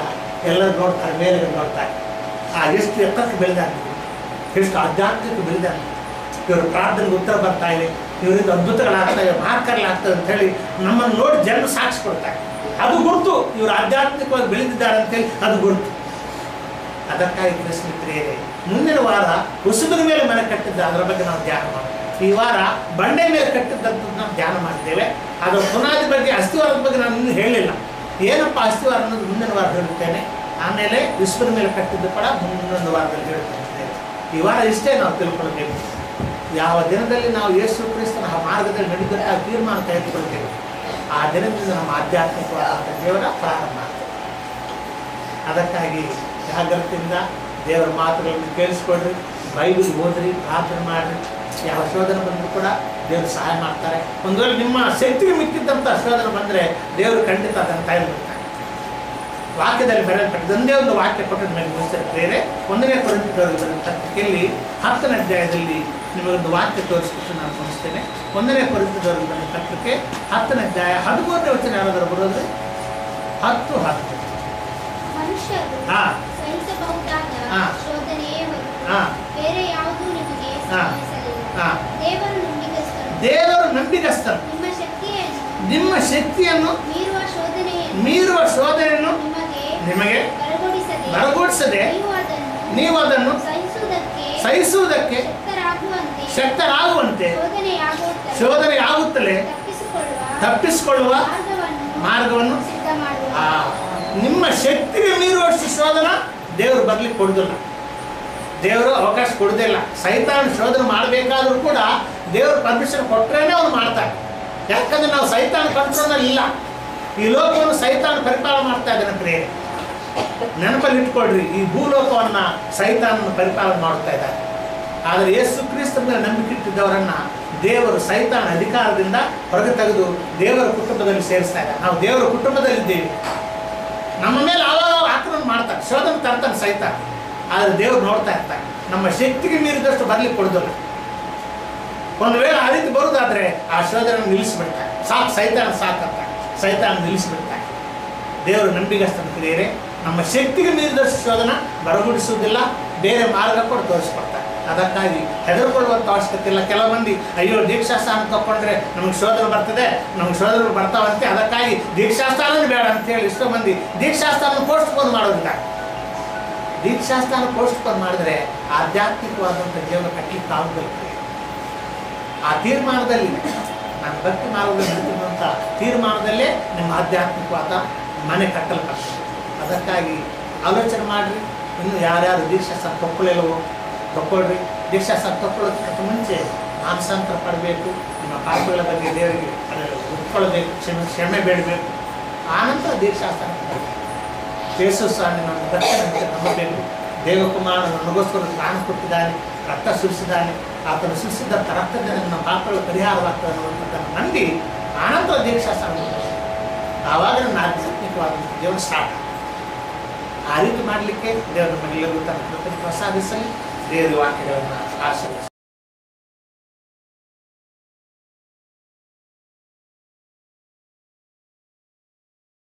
ಎಲ್ಲರೂ ನೋಡ್ತಾರೆ, ಮೇಲೆ ನೋಡ್ತಾರೆ, ಎಷ್ಟು ಎತ್ತರಕ್ಕೆ ಬೆಳೆದಾಗ್ತದೆ, ಎಷ್ಟು ಆಧ್ಯಾತ್ಮಿಕ ಬೆಳೆದಾಗ್ತದೆ, ಇವರು ಪ್ರಾರ್ಥನೆಗೆ ಉತ್ತರ ಬರ್ತಾ ಇದೆ, ಇವರಿಂದ ಅದ್ಭುತಗಳಾಗ್ತವೆ, ಮಹಾಕಾರ್ಯಗಳಾಗ್ತವೆ ಅಂತ ಹೇಳಿ ನಮ್ಮನ್ನು ನೋಡಿ ಜನರು ಸಾಕ್ಷಿ ಕೊಡ್ತಾರೆ. ಅದು ಗುರುತು, ಇವರು ಆಧ್ಯಾತ್ಮಿಕವಾಗಿ ಬೆಳೆದಿದ್ದಾರೆ ಅಂತೇಳಿ ಅದು ಗುರುತು. ಅದಕ್ಕಾಗಿ ಕ್ರಿಸ್ತನಿಗೆ ಮುಂದಿನ ವಾರ ಉಸುಬಿನ ಮೇಲೆ ಮನೆ ಕಟ್ಟಿದ್ದ ಅದರ ಬಗ್ಗೆ ನಾವು ಧ್ಯಾನ ಮಾಡೋಣ. ಈ ವಾರ ಬಂಡೆ ಮೇಲೆ ಕಟ್ಟಿದ್ದಂಥದ್ದು ನಾವು ಧ್ಯಾನ ಮಾಡಿದ್ದೇವೆ. ಅದರ ಪುನಾದಿ ಬಗ್ಗೆ, ಅಸ್ಥಿವಾರದ ಬಗ್ಗೆ ನಾನು ಇನ್ನೂ ಹೇಳಿಲ್ಲ. ಏನಪ್ಪ ಅಸ್ಥಿವಾರ ಅನ್ನೋದು ಮುಂದಿನ ವಾರ ಹೇಳುತ್ತೇನೆ. ಆಮೇಲೆ ಉಸುಬಿನ ಮೇಲೆ ಕಟ್ಟಿದ್ದು ಕೂಡ ಮುಂದೊಂದು ವಾರದಲ್ಲಿ ಹೇಳುತ್ತೇನೆ. ಈ ವಾರ ಇಷ್ಟೇ ನಾವು ತಿಳ್ಕೊಳ್ಬೇಕು. ಯಾವ ದಿನದಲ್ಲಿ ನಾವು ಯೇಸು ಕ್ರಿಸ್ತನ ಮಾರ್ಗದಲ್ಲಿ ನಡೆದರೆ ಆ ತೀರ್ಮಾನ ತೆಗೆದುಕೊಳ್ತೇವೆ, ಆ ದಿನದಿಂದ ನಮ್ಮ ಆಧ್ಯಾತ್ಮಿಕವಾದ ಜೀವನ ಪ್ರಾರಂಭ ಆಗ್ತದೆ. ಅದಕ್ಕಾಗಿ ಜಾಗ್ರತೆಯಿಂದ ದೇವರ ಮಾತುಗಳನ್ನು ಕೇಳಿಸ್ಕೊಡ್ರಿ, ಬೈಬಲ್ ಓದ್ರಿ, ಪ್ರಾರ್ಥನೆ ಮಾಡಿರಿ. ಯಾವ ಶೋಧನೆ ಬಂದರೂ ಕೂಡ ದೇವರು ಸಹಾಯ ಮಾಡ್ತಾರೆ. ಒಂದು ವೇಳೆ ನಿಮ್ಮ ಶಕ್ತಿಗೆ ಮಿಕ್ಕಿದ್ದಂಥ ಶೋಧನೆ ಬಂದರೆ ದೇವರು ಖಂಡಿತ ಅದನ್ನು ತೆಗೆದುಬಿಡ್ತಾರೆ. ವಾಕ್ಯದಲ್ಲಿ ಬರೆಯಲ್ಪಟ್ಟಿದೆ. ಒಂದೇ ಒಂದು ವಾಕ್ಯ ಕೊಟ್ಟು ನಿಮಗೆ ಮುಗಿಸಿರ್ತಾರೆ. 1ನೇ ಕೊರಿಂಥದವರಿಗೆ ಬರೆದ ಪತ್ರಿಕೆಯಲ್ಲಿ 10ನೇ ಅಧ್ಯಾಯದಲ್ಲಿ ನಿಮಗೊಂದು ವಾಕ್ಯ ತೋರಿಸ್ಬಿಟ್ಟು ನಾನು ಮುಗಿಸ್ತೇನೆ. 1ನೇ ಕೊರಿಂಥದವರಿಗೆ ಬರೆದ ಪತ್ರಿಕೆ 10ನೇ ಅಧ್ಯಾಯ 13ನೇ ವಚನ ಯಾರಾದರೂ ಬರೋದು? 10:10. ಮನುಷ್ಯರು ಸಹಿಸಬಹುದಾದ ಶೋಧನೆಯೇ ಹೊರತು ಬೇರೆ ಯಾವುದೂ ನಿಮಗೆ ಸಂಭವಿಸಲಿಲ್ಲ. ದೇವರು ನಂಬಿಗಸ್ತರು. ನಿಮ್ಮ ಶಕ್ತಿಯನ್ನು ಮೀರುವ ಶೋಧನೆಯನ್ನು ನಿಮಗೆ ಬರಗೊಡಿಸದೆ ನೀವು ಅದನ್ನು ಸಹಿಸುವುದಕ್ಕೆ ಶಕ್ತರಾಗುವಂತೆ ಶೋಧನೆಯಾಗುತ್ತಲೇ ತಪ್ಪಿಸಿಕೊಳ್ಳುವ ಮಾರ್ಗವನ್ನು ನಿಮ್ಮ ಶಕ್ತಿಗೆ ಮೀರುವಷ್ಟು ಶೋಧನ ದೇವರು ಬರ್ಲಿಕ್ಕೆ ಕೊಡುದಿಲ್ಲ. ದೇವರು ಅವಕಾಶ ಕೊಡುವುದಿಲ್ಲ. ಸೈತಾನ ಶೋಧನೆ ಮಾಡಬೇಕಾದ್ರೂ ಕೂಡ ದೇವರು ಪರ್ಮಿಷನ್ ಕೊಟ್ಟರೇನೆ ಅವ್ರು ಮಾಡ್ತಾರೆ. ಯಾಕಂದ್ರೆ ನಾವು ಸೈತಾನ ಕಂಟ್ರೋಲ್ನಲ್ಲಿ ಇಲ್ಲ. ಈ ಲೋಕವನ್ನು ಸೈತಾನ ಪರಿಪಾಲನೆ ಮಾಡ್ತಾ ಇದ್ದಾನೆ ಪ್ರಿಯರೇ. ನೆನಪಲ್ಲಿ ಇಟ್ಕೊಳ್ರಿ, ಈ ಭೂಲೋಕವನ್ನು ಸೈತಾನನ್ನು ಪರಿಪಾಲನೆ ಮಾಡ್ತಾ ಇದ್ದಾರೆ. ಆದರೆ ಯೇಸು ಕ್ರಿಸ್ತನ ಮೇಲೆ ನಂಬಿಕೆ ಇಟ್ಟಿದ್ದವರನ್ನು ದೇವರು ಸೈತಾನ ಅಧಿಕಾರದಿಂದ ಹೊರಗೆ ತೆಗೆದು ದೇವರ ಕುಟುಂಬದಲ್ಲಿ ಸೇರಿಸ್ತಾ ಇದ್ದಾರೆ. ನಾವು ದೇವರ ಕುಟುಂಬದಲ್ಲಿದ್ದೇವೆ. ನಮ್ಮ ಮೇಲೆ ಆಕ್ರಮಣ ಮಾಡ್ತಾರೆ, ಶೋಧನೆ ತರ್ತಾನೆ ಸೈತಾನ. ಆದರೆ ದೇವರು ನೋಡ್ತಾ ಇರ್ತಾರೆ. ನಮ್ಮ ಶಕ್ತಿಗೆ ಮೀರಿದಷ್ಟು ಬರ್ಲಿಕ್ಕೆ ಕೊಡೋದಿಲ್ಲ. ಒಂದು ವೇಳೆ ಆ ರೀತಿ ಬರುವುದಾದ್ರೆ ಆ ಶೋಧನೆ ನಿಲ್ಲಿಸಿಬಿಡ್ತಾರೆ. ಸಾಕು, ಸೈತಾನ ಸಾಕಂತ ಸೈತಾನ ನಿಲ್ಲಿಸಿಬಿಡ್ತಾರೆ. ದೇವರು ನಂಬಿಗಸ್ತನ ಪ್ರಿಯರೇ, ನಮ್ಮ ಶಕ್ತಿಗೆ ಮೀರಿದಷ್ಟು ಶೋಧನ ಬರಗುಡಿಸುವುದಿಲ್ಲ, ಬೇರೆ ಮಾರ್ಗ ಕೂಡ ತೋರಿಸ್ಕೊಡ್ತಾರೆ. ಅದಕ್ಕಾಗಿ ಹೆದರ್ಕೊಳ್ಳುವಂಥ ಅವಶ್ಯಕತೆ ಇಲ್ಲ. ಕೆಲವು ಮಂದಿ ಅಯ್ಯೋ ದೀಕ್ಷಾಸ್ಥಾನ ತಗೊಂಡ್ರೆ ನಮಗೆ ಶೋಧನೆ ಬರ್ತದೆ, ನಮಗೆ ಶೋಧನೆಗಳು ಬರ್ತಾವಂತೆ, ಅದಕ್ಕಾಗಿ ದೀಕ್ಷಾಸ್ಥಾನನೇ ಬೇಡ ಅಂತೇಳಿ ಎಷ್ಟೋ ಮಂದಿ ದೀಕ್ಷಾಸ್ಥಾನ ಪೋಸ್ಟ್ಪೋನ್ ಮಾಡೋದಿಲ್ಲ. ದೀಕ್ಷಾಸ್ಥಾನ ಪೋಸ್ಟ್ಪೋನ್ ಮಾಡಿದ್ರೆ ಆಧ್ಯಾತ್ಮಿಕವಾದಂಥ ಜೀವನ ಕಟ್ಟಲಿಕ್ಕೆ ಆಗುವುದಿಲ್ಲ. ಆ ತೀರ್ಮಾನದಲ್ಲಿ ನಾನು ಭಕ್ತಿ ಮಾರ್ಗದಲ್ಲಿ ನಿಂತಿರುವಂಥ ತೀರ್ಮಾನದಲ್ಲೇ ನಿಮ್ಮ ಆಧ್ಯಾತ್ಮಿಕವಾದ ಮನೆ ಕಟ್ಟಲ್ಪಡ್ತದೆ. ಅದಕ್ಕಾಗಿ ಆಲೋಚನೆ ಮಾಡಿರಿ. ಇನ್ನು ಯಾರ್ಯಾರು ದೀಕ್ಷಾಸ್ಥಾನ ತಗೊಳ್ಳಿಲ್ಲವೋ ತಗೊಳ್ರಿ. ದೀಕ್ಷಾಸ್ಥಾನ ತಗೊಳ್ಳೋದಕ್ಕಿಂತ ಮುಂಚೆ ಮಾನಸಾಂತರ ಪಡಬೇಕು, ನಿಮ್ಮ ಪಾಪಗಳ ಬಗ್ಗೆ ದೇವರಿಗೆ ಒಪ್ಕೊಳ್ಬೇಕು, ಕ್ಷಮೆ ಬೇಡಬೇಕು. ಆನಂತರ ದೀಕ್ಷಾಸ್ಥಾನ ಯೇಸು ಸ್ವಾಮಿ ನಮ್ಮ ರಕ್ಷಣೆ ನಂಬಬೇಕು. ದೇವಕುಮಾರನು ನನಗೋಸ್ಕರ ಪ್ರಾಣ ಕೊಟ್ಟಿದ್ದಾನೆ, ರಕ್ತ ಸುರಿಸಿದ್ದಾನೆ, ಆತನು ಸುರಿಸಿದಂಥ ರಕ್ತದಿಂದ ನಮ್ಮ ಪಾಪಗಳ ಪರಿಹಾರವಾಗ್ತದೆ ಅನ್ನುವಂಥದ್ದನ್ನು ನಂಬಿ ಆನಂತರ ದೀಕ್ಷಾಸ್ಥಾನ ಆವಾಗ ನನ್ನ ಆಧ್ಯಾತ್ಮಿಕವಾದಂಥ ಜೀವನ ಸ್ಟಾರ್ಟ್. ಆ ರೀತಿ ಮಾಡಲಿಕ್ಕೆ ದೇವರು ನಮಗೆಲ್ಲರಿಗೂ ತನ್ನ ಕೃಪೆಯನ್ನು ಪ್ರಸಾದಿಸಲಿ. ದೇವರ ವಾಕ್ಯಗಳನ್ನು ಆಶೀರ್ವದಿಸಲಿ.